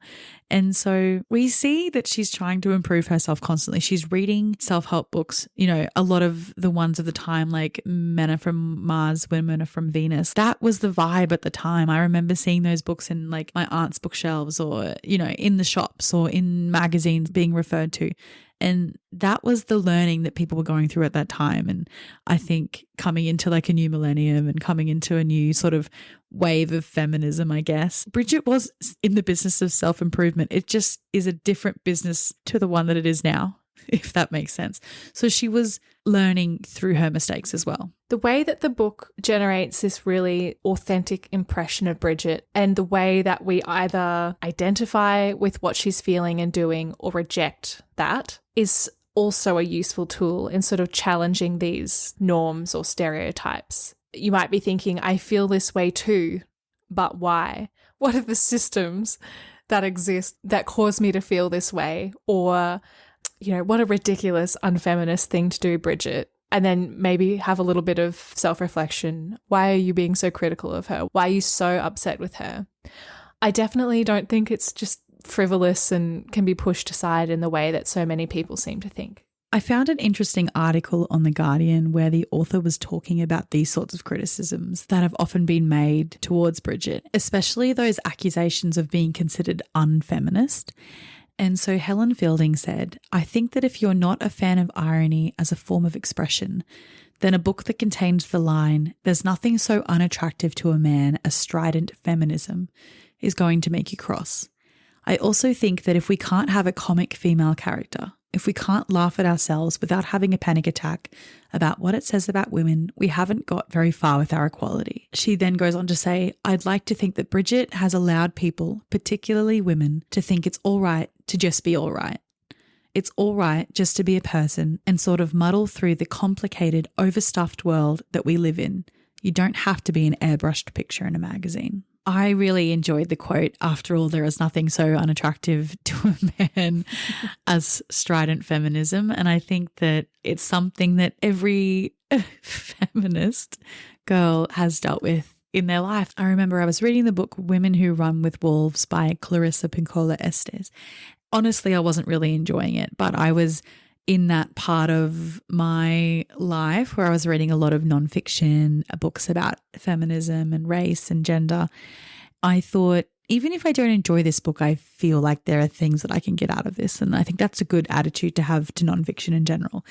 And so we see that she's trying to improve herself constantly. She's reading self-help books, a lot of the ones of the time, like Men Are From Mars, Women Are From Venus. That was the vibe at the time. I remember seeing those books in like my aunt's bookshelves or, in the shops or in magazines being referred to. And that was the learning that people were going through at that time. And I think coming into like a new millennium and coming into a new sort of wave of feminism, I guess, Bridget was in the business of self-improvement. It just is a different business to the one that it is now, if that makes sense. So she was learning through her mistakes as well. The way that the book generates this really authentic impression of Bridget and the way that we either identify with what she's feeling and doing or reject that is also a useful tool in sort of challenging these norms or stereotypes. You might be thinking, I feel this way too, but why? What are the systems that exist that cause me to feel this way? Or, what a ridiculous, unfeminist thing to do, Bridget. And then maybe have a little bit of self-reflection. Why are you being so critical of her? Why are you so upset with her? I definitely don't think it's just frivolous and can be pushed aside in the way that so many people seem to think. I found an interesting article on The Guardian where the author was talking about these sorts of criticisms that have often been made towards Bridget, especially those accusations of being considered unfeminist. And so Helen Fielding said, I think that if you're not a fan of irony as a form of expression, then a book that contains the line, there's nothing so unattractive to a man as strident feminism, is going to make you cross. I also think that if we can't have a comic female character, if we can't laugh at ourselves without having a panic attack about what it says about women, we haven't got very far with our equality. She then goes on to say, I'd like to think that Bridget has allowed people, particularly women, to think it's all right to just be all right. It's all right just to be a person and sort of muddle through the complicated, overstuffed world that we live in. You don't have to be an airbrushed picture in a magazine. I really enjoyed the quote, after all, there is nothing so unattractive to a man as strident feminism. And I think that it's something that every feminist girl has dealt with in their life. I remember I was reading the book Women Who Run with Wolves by Clarissa Pinkola Estes. Honestly, I wasn't really enjoying it, but I was in that part of my life where I was reading a lot of nonfiction, books about feminism and race and gender. I thought, even if I don't enjoy this book, I feel like there are things that I can get out of this. And I think that's a good attitude to have to nonfiction in general.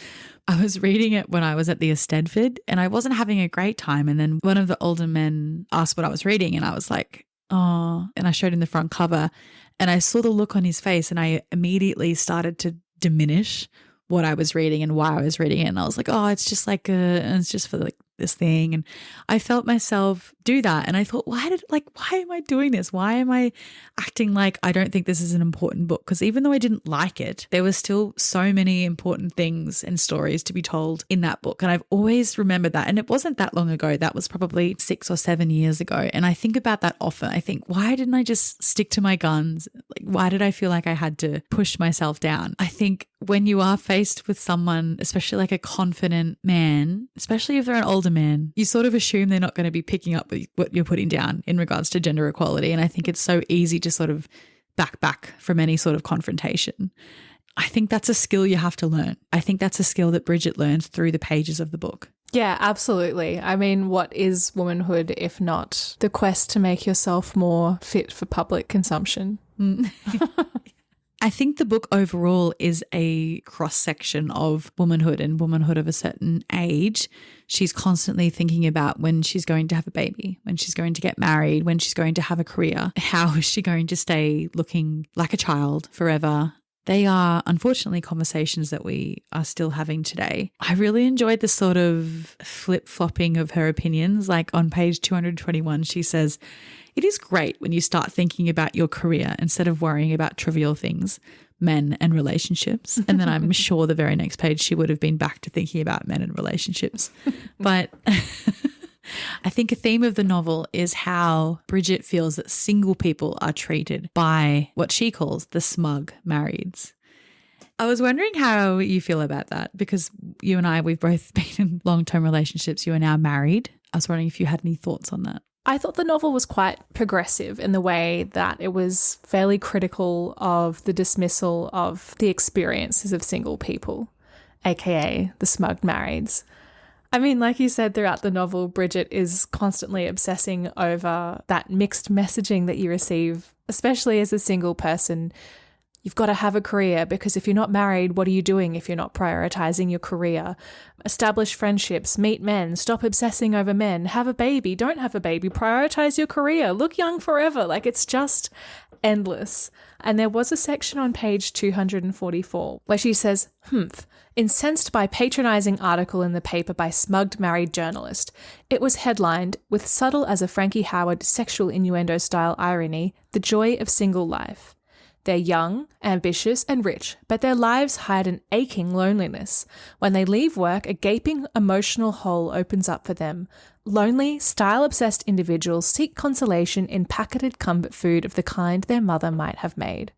I was reading it when I was at the Eisteddfod and I wasn't having a great time. And then one of the older men asked what I was reading and I was like, oh, and I showed him the front cover and I saw the look on his face and I immediately started to diminish what I was reading and why I was reading it. And I was like, oh, it's just like it's just for like this thing. And I felt myself do that. And I thought, why am I doing this? Why am I acting like I don't think this is an important book? Because even though I didn't like it, there were still so many important things and stories to be told in that book. And I've always remembered that. And it wasn't that long ago. That was probably 6 or 7 years ago. And I think about that often. I think, why didn't I just stick to my guns? Like, why did I feel like I had to push myself down? I think when you are faced with someone, especially like a confident man, especially if they're an older man, you sort of assume they're not going to be picking up with what you're putting down in regards to gender equality. And I think it's so easy to sort of back from any sort of confrontation. I think that's a skill you have to learn. I think that's a skill that Bridget learns through the pages of the book. Yeah, absolutely. I mean, what is womanhood if not the quest to make yourself more fit for public consumption? I think the book overall is a cross-section of womanhood and womanhood of a certain age. She's constantly thinking about when she's going to have a baby, when she's going to get married, when she's going to have a career. How is she going to stay looking like a child forever? They are, unfortunately, conversations that we are still having today. I really enjoyed the sort of flip-flopping of her opinions. Like on page 221, she says, "It is great when you start thinking about your career instead of worrying about trivial things, men and relationships." And then I'm sure the very next page she would have been back to thinking about men and relationships. But I think a theme of the novel is how Bridget feels that single people are treated by what she calls the smug marrieds. I was wondering how you feel about that, because you and I, we've both been in long-term relationships. You are now married. I was wondering if you had any thoughts on that. I thought the novel was quite progressive in the way that it was fairly critical of the dismissal of the experiences of single people, aka the smug marrieds. I mean, like you said, throughout the novel, Bridget is constantly obsessing over that mixed messaging that you receive, especially as a single person. You've got to have a career, because if you're not married, what are you doing if you're not prioritizing your career? Establish friendships, meet men, stop obsessing over men, have a baby, don't have a baby, prioritize your career, look young forever. Like, it's just endless. And there was a section on page 244 where she says, incensed by patronizing article in the paper by smugged married journalist. It was headlined, with subtle as a Frankie Howard sexual innuendo style irony, "The Joy of Single Life." They're young, ambitious, and rich, but their lives hide an aching loneliness. When they leave work, a gaping emotional hole opens up for them. Lonely, style-obsessed individuals seek consolation in packeted comfort food of the kind their mother might have made.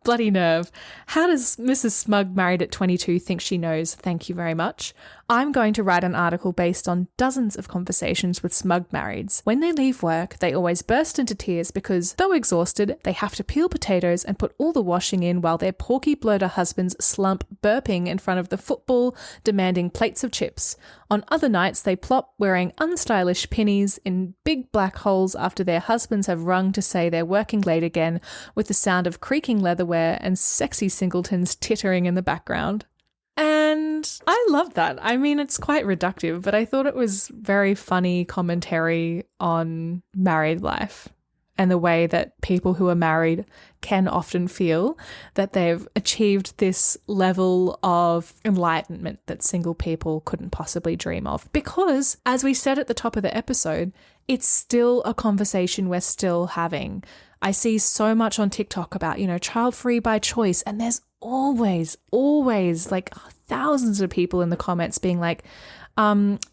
Bloody nerve. How does Mrs. Smug married at 22 think she knows? Thank you very much. I'm going to write an article based on dozens of conversations with smug marrieds. When they leave work, they always burst into tears because, though exhausted, they have to peel potatoes and put all the washing in while their porky bloater husbands slump burping in front of the football, demanding plates of chips. On other nights, they plop wearing unstylish pinnies in big black holes after their husbands have rung to say they're working late again, with the sound of creaking leatherware and sexy singletons tittering in the background. And I love that. I mean, it's quite reductive, but I thought it was very funny commentary on married life and the way that people who are married can often feel that they've achieved this level of enlightenment that single people couldn't possibly dream of. Because, as we said at the top of the episode, it's still a conversation we're still having. I see so much on TikTok about, child-free by choice, and there's always like thousands of people in the comments being like,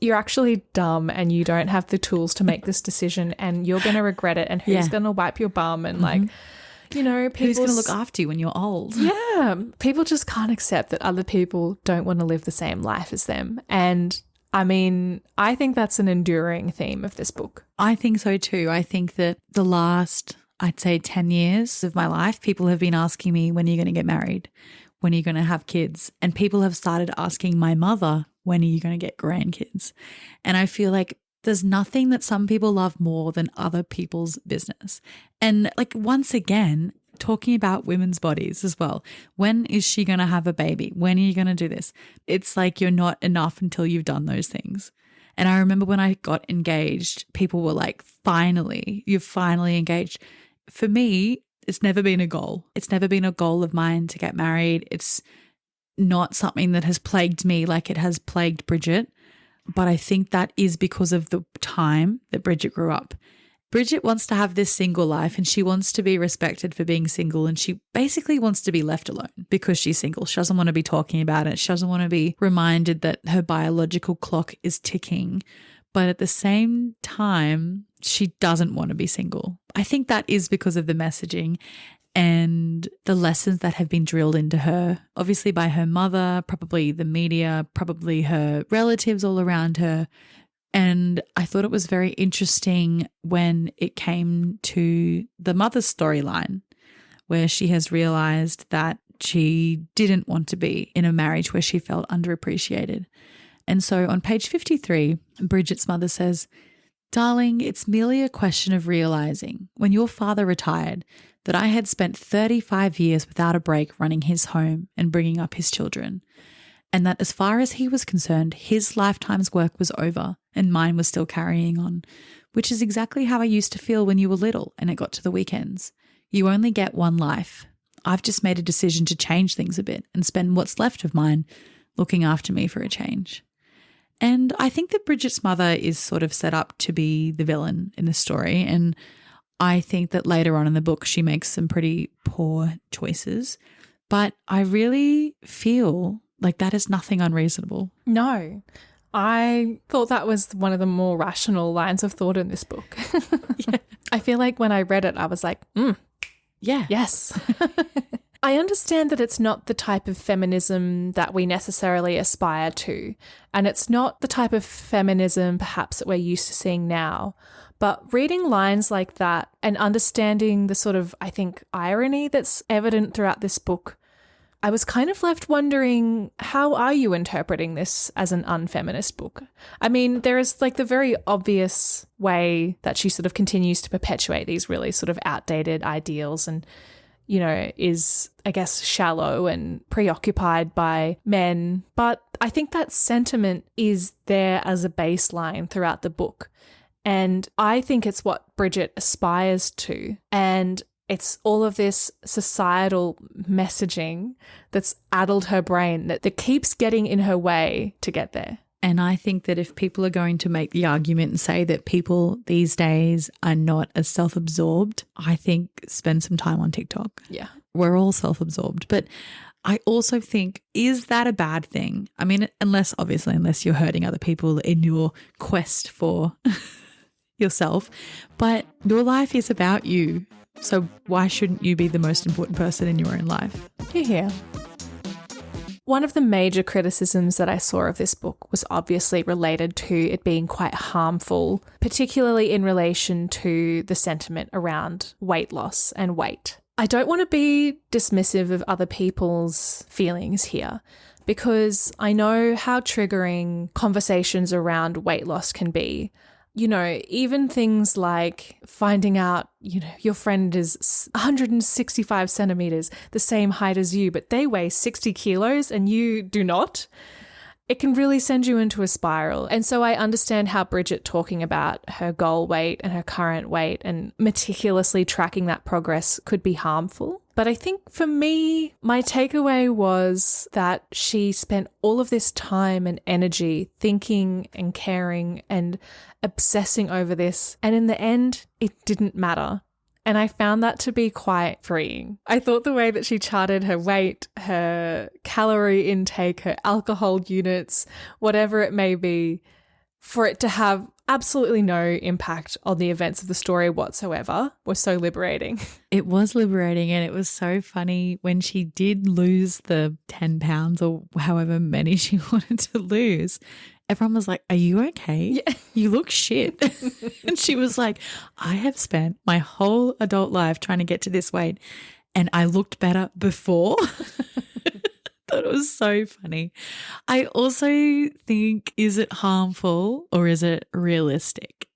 you're actually dumb and you don't have the tools to make this decision and you're going to regret it, and who's going to wipe your bum, and people, who's going to look after you when you're old? Yeah, people just can't accept that other people don't want to live the same life as them. And I mean, I think that's an enduring theme of this book. I think so too. I think that the last, I'd say 10 years of my life, people have been asking me, when are you going to get married? When are you going to have kids? And people have started asking my mother, when are you going to get grandkids? And I feel like there's nothing that some people love more than other people's business. And like, once again, talking about women's bodies as well. When is she going to have a baby? When are you going to do this? It's like you're not enough until you've done those things. And I remember when I got engaged, people were like, finally, you've finally engaged. For me, it's never been a goal. It's never been a goal of mine to get married. It's not something that has plagued me like it has plagued Bridget. But I think that is because of the time that Bridget grew up. Bridget wants to have this single life and she wants to be respected for being single, and she basically wants to be left alone because she's single. She doesn't want to be talking about it. She doesn't want to be reminded that her biological clock is ticking. But at the same time, she doesn't want to be single. I think that is because of the messaging and the lessons that have been drilled into her, obviously by her mother, probably the media, probably her relatives all around her. And I thought it was very interesting when it came to the mother's storyline, where she has realized that she didn't want to be in a marriage where she felt underappreciated. And so on page 53, Bridget's mother says, "Darling, it's merely a question of realizing when your father retired that I had spent 35 years without a break running his home and bringing up his children, and that as far as he was concerned, his lifetime's work was over and mine was still carrying on, which is exactly how I used to feel when you were little and it got to the weekends. You only get one life. I've just made a decision to change things a bit and spend what's left of mine looking after me for a change." And I think that Bridget's mother is sort of set up to be the villain in the story, and I think that later on in the book she makes some pretty poor choices, but I really feel like that is nothing unreasonable. No, I thought that was one of the more rational lines of thought in this book. Yeah. I feel like when I read it, I was like, yeah. Yes. I understand that it's not the type of feminism that we necessarily aspire to, and it's not the type of feminism perhaps that we're used to seeing now. But reading lines like that and understanding the sort of, I think, irony that's evident throughout this book, I was kind of left wondering, how are you interpreting this as an unfeminist book? I mean, there is like the very obvious way that she sort of continues to perpetuate these really sort of outdated ideals and, you know, is, I guess, shallow and preoccupied by men. But I think that sentiment is there as a baseline throughout the book. And I think it's what Bridget aspires to. And it's all of this societal messaging that's addled her brain that keeps getting in her way to get there. And I think that if people are going to make the argument and say that people these days are not as self-absorbed, I think spend some time on TikTok. Yeah. We're all self-absorbed. But I also think, is that a bad thing? I mean, unless you're hurting other people in your quest for yourself, but your life is about you. So why shouldn't you be the most important person in your own life? Yeah. One of the major criticisms that I saw of this book was obviously related to it being quite harmful, particularly in relation to the sentiment around weight loss and weight. I don't want to be dismissive of other people's feelings here, because I know how triggering conversations around weight loss can be. You know, even things like finding out, you know, your friend is 165 centimeters, the same height as you, but they weigh 60 kilos and you do not. It can really send you into a spiral. And so I understand how Bridget talking about her goal weight and her current weight and meticulously tracking that progress could be harmful. But I think for me, my takeaway was that she spent all of this time and energy thinking and caring and obsessing over this. And in the end, it didn't matter. And I found that to be quite freeing. I thought the way that she charted her weight, her calorie intake, her alcohol units, whatever it may be, for it to have absolutely no impact on the events of the story whatsoever was so liberating. It was liberating, and it was so funny when she did lose the 10 pounds or however many she wanted to lose. Everyone was like, "Are you okay? Yeah. You look shit." And she was like, "I have spent my whole adult life trying to get to this weight and I looked better before." Thought it was so funny. I also think, is it harmful or is it realistic?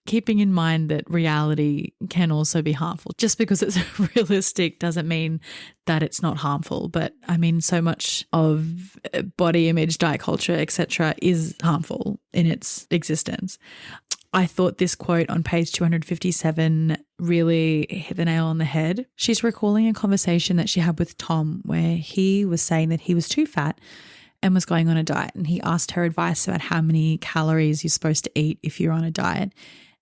Keeping in mind that reality can also be harmful. Just because it's realistic doesn't mean that it's not harmful. But I mean, so much of body image, diet culture, etc., is harmful in its existence. I thought this quote on page 257 really hit the nail on the head. She's recalling a conversation that she had with Tom where he was saying that he was too fat and was going on a diet, and he asked her advice about how many calories you're supposed to eat if you're on a diet.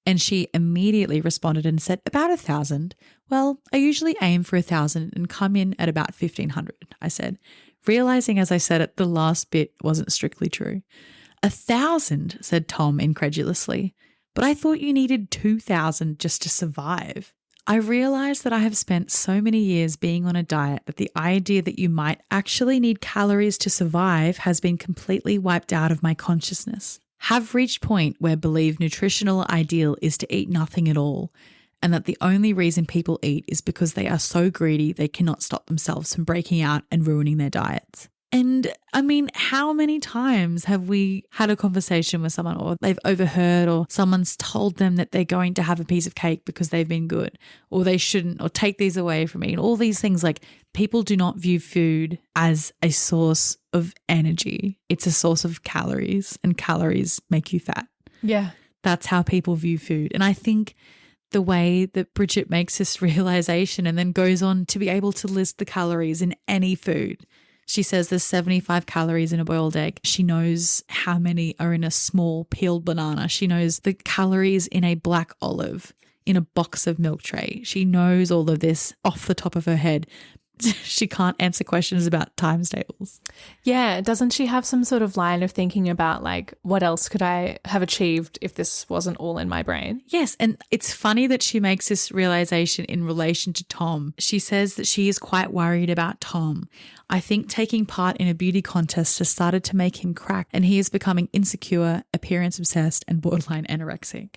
And she immediately responded and said, "About 1,000. Well, I usually aim for 1,000 and come in at about 1,500, I said, realizing as I said it, the last bit wasn't strictly true. 1,000, said Tom incredulously. But I thought you needed 2,000 just to survive. I realized that I have spent so many years being on a diet that the idea that you might actually need calories to survive has been completely wiped out of my consciousness. Have reached point where believe nutritional ideal is to eat nothing at all, and that the only reason people eat is because they are so greedy they cannot stop themselves from breaking out and ruining their diets. And I mean, how many times have we had a conversation with someone, or they've overheard, or someone's told them that they're going to have a piece of cake because they've been good, or they shouldn't, or take these away from me, and all these things. Like, people do not view food as a source of energy. It's a source of calories, and calories make you fat. Yeah. That's how people view food. And I think the way that Bridget makes this realization and then goes on to be able to list the calories in any food. She says there's 75 calories in a boiled egg. She knows how many are in a small peeled banana. She knows the calories in a black olive, in a box of milk tray. She knows all of this off the top of her head. She can't answer questions about times tables. Yeah. Doesn't she have some sort of line of thinking about, like, what else could I have achieved if this wasn't all in my brain? Yes. And it's funny that she makes this realization in relation to Tom. She says that she is quite worried about Tom. I think taking part in a beauty contest has started to make him crack, and he is becoming insecure, appearance obsessed, and borderline anorexic.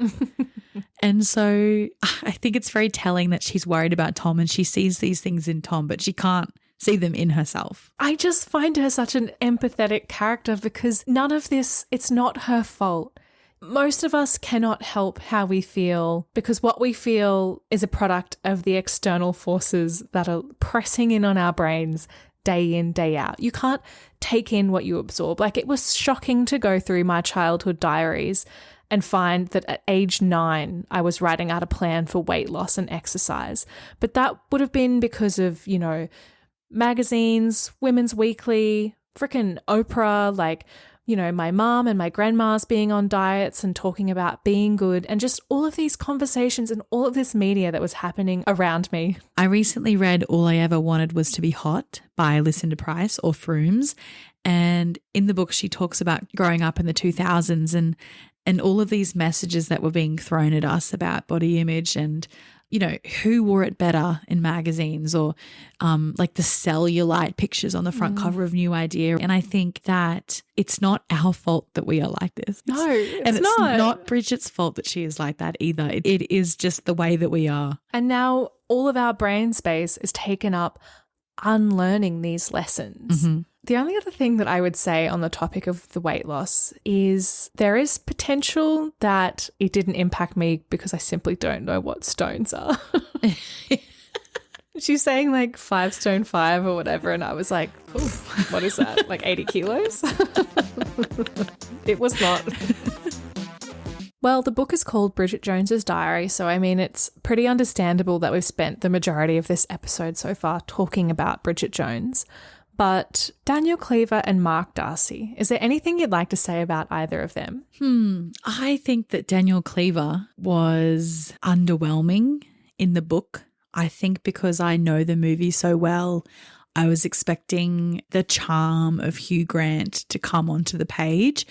And so I think it's very telling that she's worried about Tom, and she sees these things in Tom, but she can't see them in herself. I just find her such an empathetic character because none of this, it's not her fault. Most of us cannot help how we feel because what we feel is a product of the external forces that are pressing in on our brains day in, day out. You can't take in what you absorb. Like, it was shocking to go through my childhood diaries and find that at age 9, I was writing out a plan for weight loss and exercise. But that would have been because of, you know, magazines, Women's Weekly, frickin' Oprah, like, you know, my mom and my grandmas being on diets and talking about being good, and just all of these conversations and all of this media that was happening around me. I recently read All I Ever Wanted Was to Be Hot by Lucinda Price, or Frooms. And in the book, she talks about growing up in the 2000s and all of these messages that were being thrown at us about body image and, you know, who wore it better in magazines, or like the cellulite pictures on the front cover of New Idea. And I think that it's not our fault that we are like this. No, it's not Bridget's fault that she is like that either. It is just the way that we are. And now all of our brain space is taken up unlearning these lessons. Mm-hmm. The only other thing that I would say on the topic of the weight loss is there is potential that it didn't impact me because I simply don't know what stones are. She's saying like 5 stone 5 or whatever, and I was like, oh, what is that? Like 80 kilos? It was not. Well, the book is called Bridget Jones's Diary, so I mean, it's pretty understandable that we've spent the majority of this episode so far talking about Bridget Jones. But Daniel Cleaver and Mark Darcy, is there anything you'd like to say about either of them? I think that Daniel Cleaver was underwhelming in the book. I think because I know the movie so well, I was expecting the charm of Hugh Grant to come onto the page,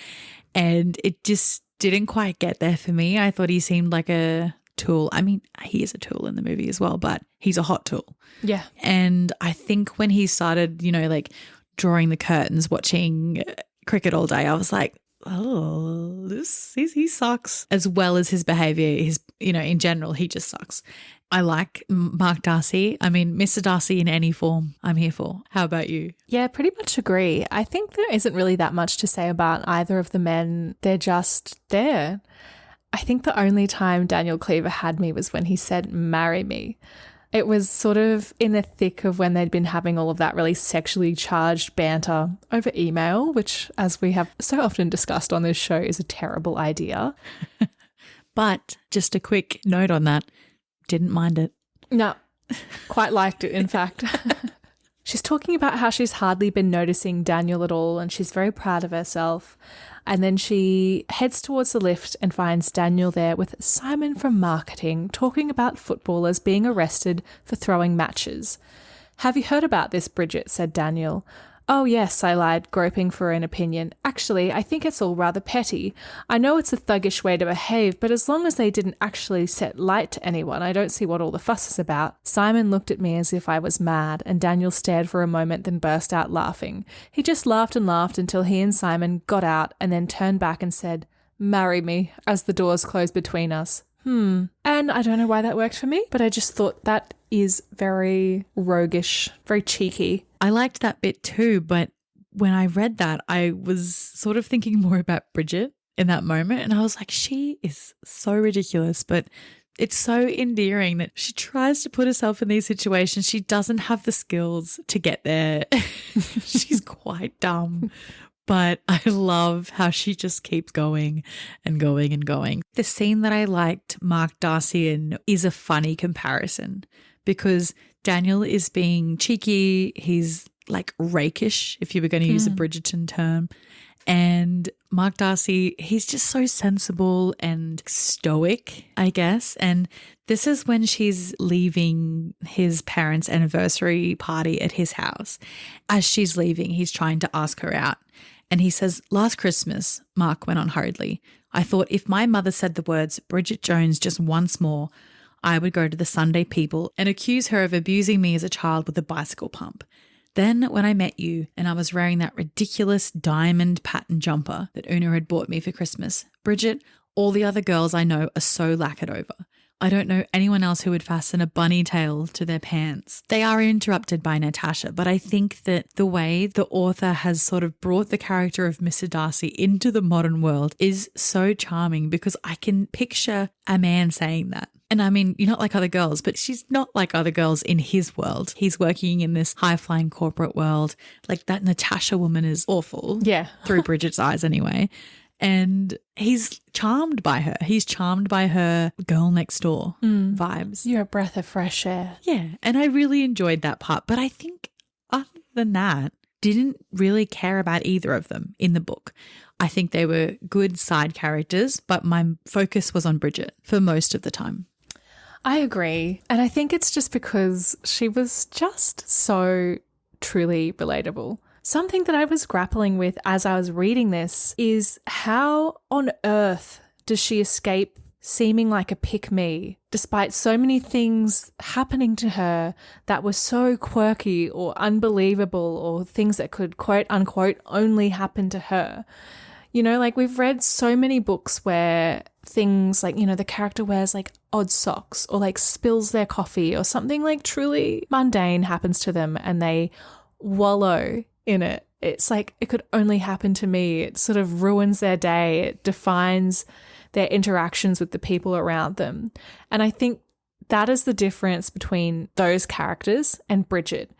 and it just didn't quite get there for me. I thought he seemed like a tool. I mean, he is a tool in the movie as well, but he's a hot tool. Yeah. And I think when he started, you know, like drawing the curtains, watching cricket all day, I was like, oh, he sucks. As well as his behavior, his, you know, in general, he just sucks. I like Mark Darcy. I mean, Mr. Darcy in any form, I'm here for. How about you? Yeah, pretty much agree. I think there isn't really that much to say about either of the men. They're just there. I think the only time Daniel Cleaver had me was when he said, marry me. It was sort of in the thick of when they'd been having all of that really sexually charged banter over email, which, as we have so often discussed on this show, is a terrible idea. But just a quick note on that, didn't mind it. No, quite liked it, in fact. She's talking about how she's hardly been noticing Daniel at all, and she's very proud of herself. And then she heads towards the lift and finds Daniel there with Simon from marketing talking about footballers being arrested for throwing matches. Have you heard about this, Bridget? Said Daniel. "Oh yes," I lied, groping for an opinion. "Actually, I think it's all rather petty. I know it's a thuggish way to behave, but as long as they didn't actually set light to anyone, I don't see what all the fuss is about." Simon looked at me as if I was mad, and Daniel stared for a moment, then burst out laughing. He just laughed and laughed until he and Simon got out and then turned back and said, "Marry me," as the doors closed between us. And I don't know why that worked for me, but I just thought that is very roguish, very cheeky. I liked that bit too, but when I read that, I was sort of thinking more about Bridget in that moment, and I was like, she is so ridiculous, but it's so endearing that she tries to put herself in these situations. She doesn't have the skills to get there. She's quite dumb. But I love how she just keeps going and going and going. The scene that I liked Mark Darcy in is a funny comparison because Daniel is being cheeky. He's like rakish, if you were going to use a Bridgerton term. And Mark Darcy, he's just so sensible and stoic, I guess. And this is when she's leaving his parents' anniversary party at his house. As she's leaving, he's trying to ask her out. And he says, "Last Christmas," Mark went on hurriedly, "I thought if my mother said the words Bridget Jones just once more, I would go to the Sunday People and accuse her of abusing me as a child with a bicycle pump. Then when I met you and I was wearing that ridiculous diamond pattern jumper that Una had bought me for Christmas, Bridget, all the other girls I know are so lacquered over. I don't know anyone else who would fasten a bunny tail to their pants." They are interrupted by Natasha, but I think that the way the author has sort of brought the character of Mr. Darcy into the modern world is so charming because I can picture a man saying that. And I mean, you're not like other girls, but she's not like other girls in his world. He's working in this high-flying corporate world. Like that Natasha woman is awful. Yeah. Through Bridget's eyes anyway. And he's charmed by her. He's charmed by her girl next door vibes. You're a breath of fresh air. Yeah. And I really enjoyed that part. But I think other than that, didn't really care about either of them in the book. I think they were good side characters, but my focus was on Bridget for most of the time. I agree. And I think it's just because she was just so truly relatable. Something that I was grappling with as I was reading this is how on earth does she escape seeming like a pick-me despite so many things happening to her that were so quirky or unbelievable or things that could quote unquote only happen to her. You know, like we've read so many books where things like, you know, the character wears like odd socks or like spills their coffee or something like truly mundane happens to them and they wallow in it. It's like it could only happen to me. It sort of ruins their day. It defines their interactions with the people around them. And I think that is the difference between those characters and Bridget,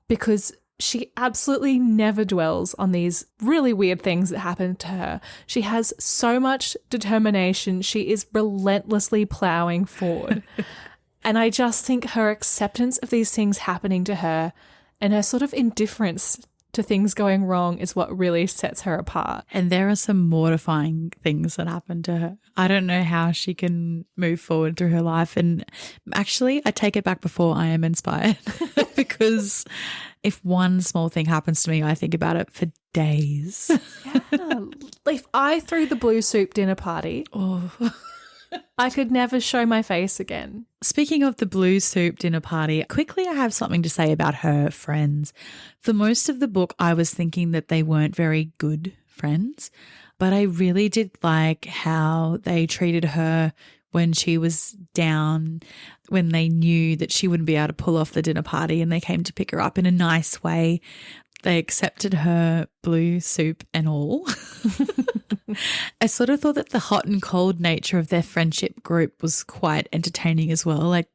because she absolutely never dwells on these really weird things that happen to her. She has so much determination. She is relentlessly plowing forward. And I just think her acceptance of these things happening to her and her sort of indifference to things going wrong is what really sets her apart. And there are some mortifying things that happen to her. I don't know how she can move forward through her life. And actually, I take it back before I am inspired because if one small thing happens to me, I think about it for days. Yeah. If I threw the blue soup dinner party, I could never show my face again. Speaking of the blue soup dinner party, quickly I have something to say about her friends. For most of the book, I was thinking that they weren't very good friends, but I really did like how they treated her when she was down, when they knew that she wouldn't be able to pull off the dinner party and they came to pick her up in a nice way. They accepted her blue soup and all. I sort of thought that the hot and cold nature of their friendship group was quite entertaining as well. Like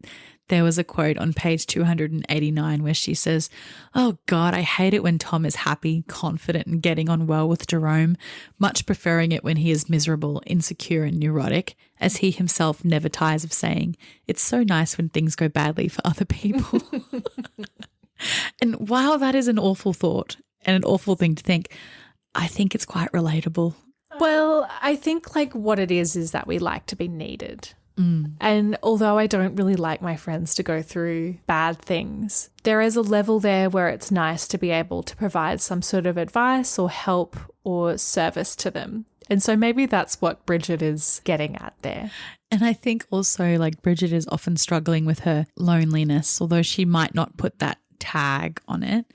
there was a quote on page 289 where she says, "Oh God, I hate it when Tom is happy, confident and getting on well with Jerome, much preferring it when he is miserable, insecure and neurotic, as he himself never tires of saying, it's so nice when things go badly for other people." And while that is an awful thought and an awful thing to think, I think it's quite relatable. Well, I think like what it is that we like to be needed. And although I don't really like my friends to go through bad things, there is a level there where it's nice to be able to provide some sort of advice or help or service to them. And so maybe that's what Bridget is getting at there. And I think also like Bridget is often struggling with her loneliness, although she might not put that tag on it.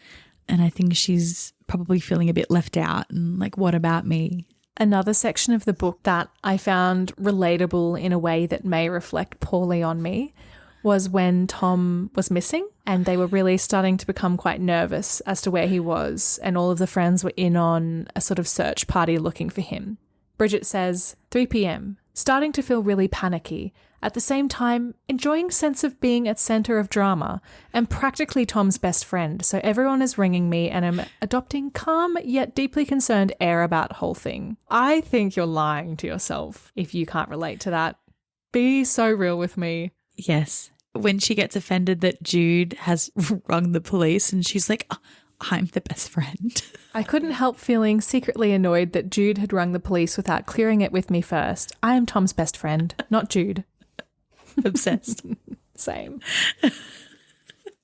And I think she's probably feeling a bit left out and like, what about me? Another section of the book that I found relatable in a way that may reflect poorly on me was when Tom was missing and they were really starting to become quite nervous as to where he was, and all of the friends were in on a sort of search party looking for him. Bridget says, 3 p.m, starting to feel really panicky. At the same time, enjoying sense of being at center of drama and practically Tom's best friend. So everyone is ringing me and I'm adopting calm yet deeply concerned air about whole thing. I think you're lying to yourself if you can't relate to that. Be so real with me. Yes. When she gets offended that Jude has rung the police and she's like, oh, I'm the best friend. I couldn't help feeling secretly annoyed that Jude had rung the police without clearing it with me first. I am Tom's best friend, not Jude. Obsessed. Same.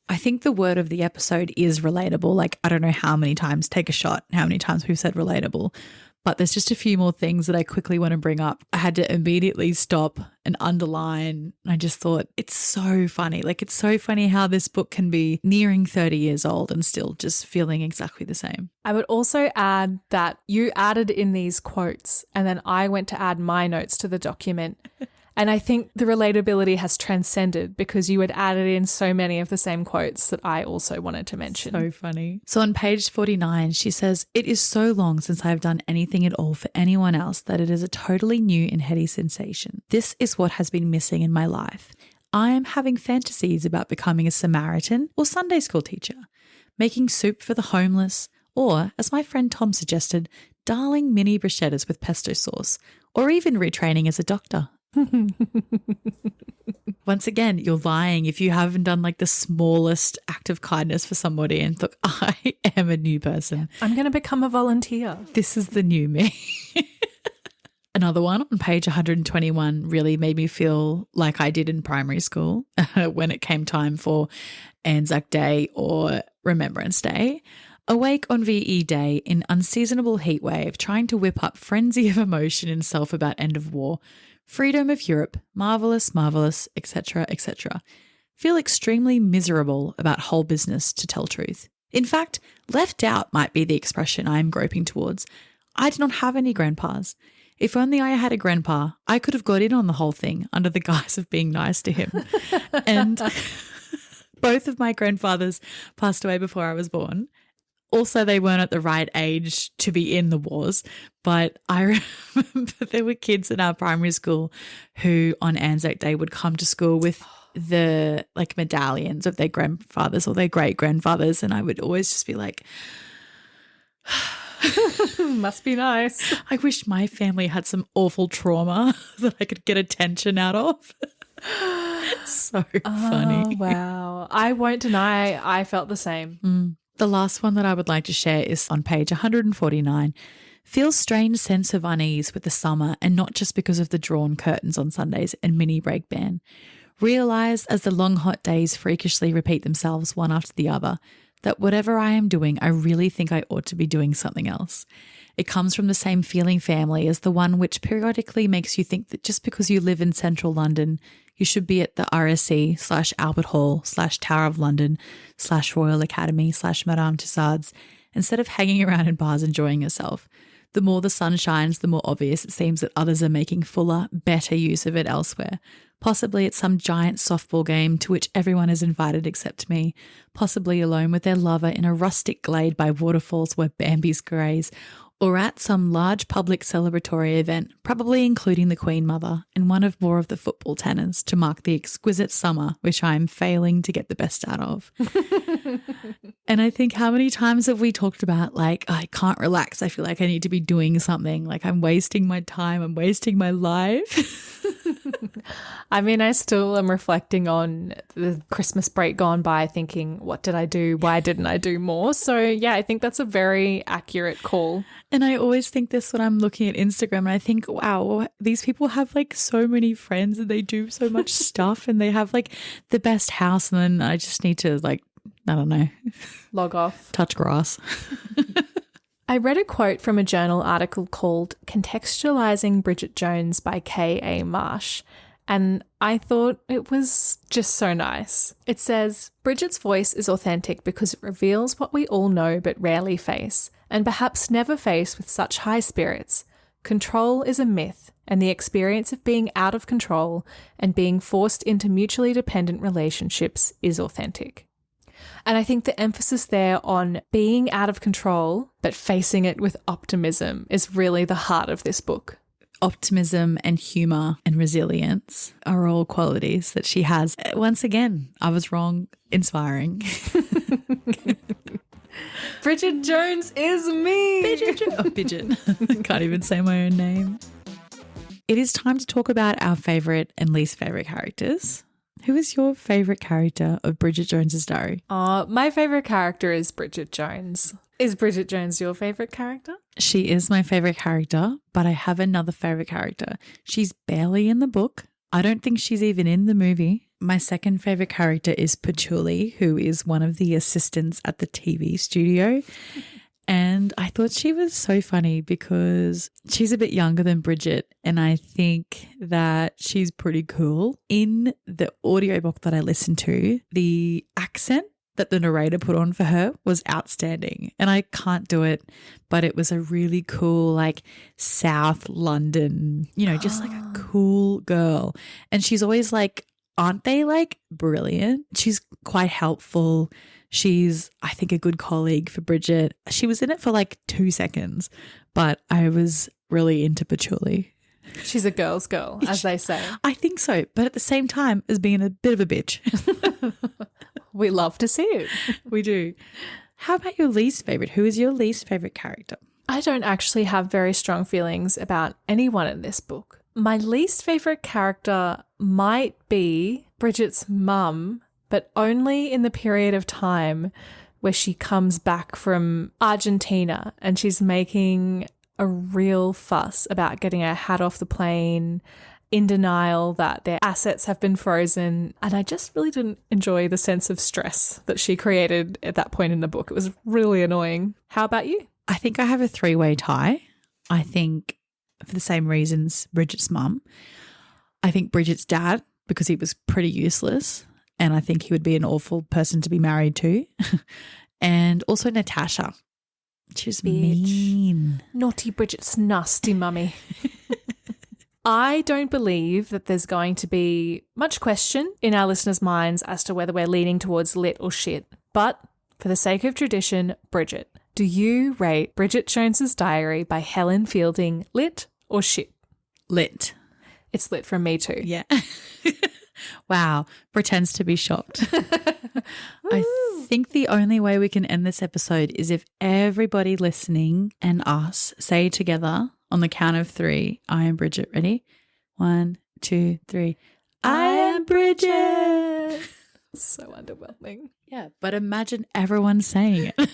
I think the word of the episode is relatable. Like, I don't know how many times, take a shot, how many times we've said relatable, but there's just a few more things that I quickly want to bring up. I had to immediately stop and underline. I just thought it's so funny. Like, it's so funny how this book can be nearing 30 years old and still just feeling exactly the same. I would also add that you added in these quotes and then I went to add my notes to the document. And I think the relatability has transcended because you had added in so many of the same quotes that I also wanted to mention. So funny. So on page 49, she says, it is so long since I have done anything at all for anyone else that it is a totally new and heady sensation. This is what has been missing in my life. I am having fantasies about becoming a Samaritan or Sunday school teacher, making soup for the homeless, or, as my friend Tom suggested, darling mini bruschettas with pesto sauce, or even retraining as a doctor. Once again, you're lying if you haven't done like the smallest act of kindness for somebody and thought, I am a new person. I'm going to become a volunteer. This is the new me. Another one on page 121 really made me feel like I did in primary school when it came time for Anzac Day or Remembrance Day. Awake on VE Day in unseasonable heatwave, trying to whip up frenzy of emotion and self about end of war. Freedom of Europe, marvellous, marvellous, etc., etc. Feel extremely miserable about whole business, to tell truth. In fact, left out might be the expression I am groping towards. I do not have any grandpas. If only I had a grandpa, I could have got in on the whole thing under the guise of being nice to him. And both of my grandfathers passed away before I was born. Also, they weren't at the right age to be in the wars, but I remember there were kids in our primary school who on Anzac Day would come to school with the like medallions of their grandfathers or their great grandfathers, and I would always just be like, must be nice. I wish my family had some awful trauma that I could get attention out of. So funny. Wow. I won't deny I felt the same. The last one that I would like to share is on page 149. Feel strange sense of unease with the summer, and not just because of the drawn curtains on Sundays and mini break ban. Realize as the long hot days freakishly repeat themselves one after the other, that whatever I am doing, I really think I ought to be doing something else. It comes from the same feeling family as the one which periodically makes you think that just because you live in central London, you should be at the RSC/Albert Hall/Tower of London/Royal Academy/Madame Tussauds instead of hanging around in bars enjoying yourself. The more the sun shines, the more obvious it seems that others are making fuller, better use of it elsewhere. Possibly at some giant softball game to which everyone is invited except me, possibly alone with their lover in a rustic glade by waterfalls where Bambis graze, or at some large public celebratory event, probably including the Queen Mother and one of more of the football tenors to mark the exquisite summer which I am failing to get the best out of. And I think how many times have we talked about like, I can't relax, I feel like I need to be doing something, like I'm wasting my time, I'm wasting my life. I mean, I still am reflecting on the Christmas break gone by thinking, what did I do? Why didn't I do more? So yeah, I think that's a very accurate call. And I always think this when I'm looking at Instagram and I think, wow, these people have like so many friends and they do so much stuff and they have like the best house, and then I just need to like, I don't know, log off, touch grass. I read a quote from a journal article called Contextualizing Bridget Jones by K.A. Marsh, and I thought it was just so nice. It says, Bridget's voice is authentic because it reveals what we all know but rarely face, and perhaps never face with such high spirits. Control is a myth, and the experience of being out of control and being forced into mutually dependent relationships is authentic. And I think the emphasis there on being out of control but facing it with optimism is really the heart of this book. Optimism and humour and resilience are all qualities that she has. Once again, I was wrong. Inspiring. Bridget Jones is me. Bridget. Can't even say my own name. It is time to talk about our favourite and least favourite characters. Who is your favourite character of Bridget Jones's Diary? My favourite character is Bridget Jones. Is Bridget Jones your favourite character? She is my favourite character, but I have another favourite character. She's barely in the book. I don't think she's even in the movie. My second favourite character is Patchouli, who is one of the assistants at the TV studio. And I thought she was so funny because she's a bit younger than Bridget, and I think that she's pretty cool. In the audiobook that I listened to, the accent that the narrator put on for her was outstanding. And I can't do it, but it was a really cool, like South London, just like a cool girl. And she's always like, aren't they like brilliant? She's quite helpful. She's, I think, a good colleague for Bridget. She was in it for like 2 seconds, but I was really into Patchouli. She's a girl's girl, as they say. I think so, but at the same time as being a bit of a bitch. We love to see it. We do. How about your least favourite? Who is your least favourite character? I don't actually have very strong feelings about anyone in this book. My least favourite character might be Bridget's mum, but only in the period of time where she comes back from Argentina and she's making a real fuss about getting her hat off the plane, in denial that their assets have been frozen. And I just really didn't enjoy the sense of stress that she created at that point in the book. It was really annoying. How about you? I think I have a 3-way tie. I think for the same reasons, Bridget's mum. I think Bridget's dad, because he was pretty useless. And I think he would be an awful person to be married to. And also Natasha. She was mean. Naughty Bridget's nasty mummy. I don't believe that there's going to be much question in our listeners' minds as to whether we're leaning towards lit or shit. But for the sake of tradition, Bridget, do you rate Bridget Jones's Diary by Helen Fielding lit or shit? Lit. It's lit from me too. Yeah. Wow. Pretends to be shocked. I think the only way we can end this episode is if everybody listening and us say together on the count of 3, I am Bridget. Ready? 1, 2, 3. I am Bridget. So underwhelming. Yeah, but imagine everyone saying it.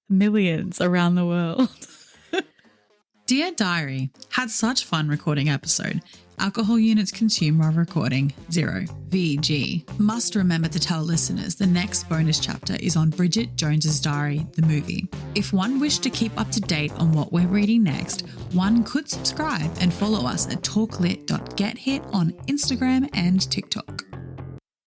Millions around the world. Dear Diary, had such fun recording episode. Alcohol units consumed while recording, 0. VG. Must remember to tell listeners the next bonus chapter is on Bridget Jones's Diary, the movie. If one wished to keep up to date on what we're reading next, one could subscribe and follow us at talklit.gethit on Instagram and TikTok.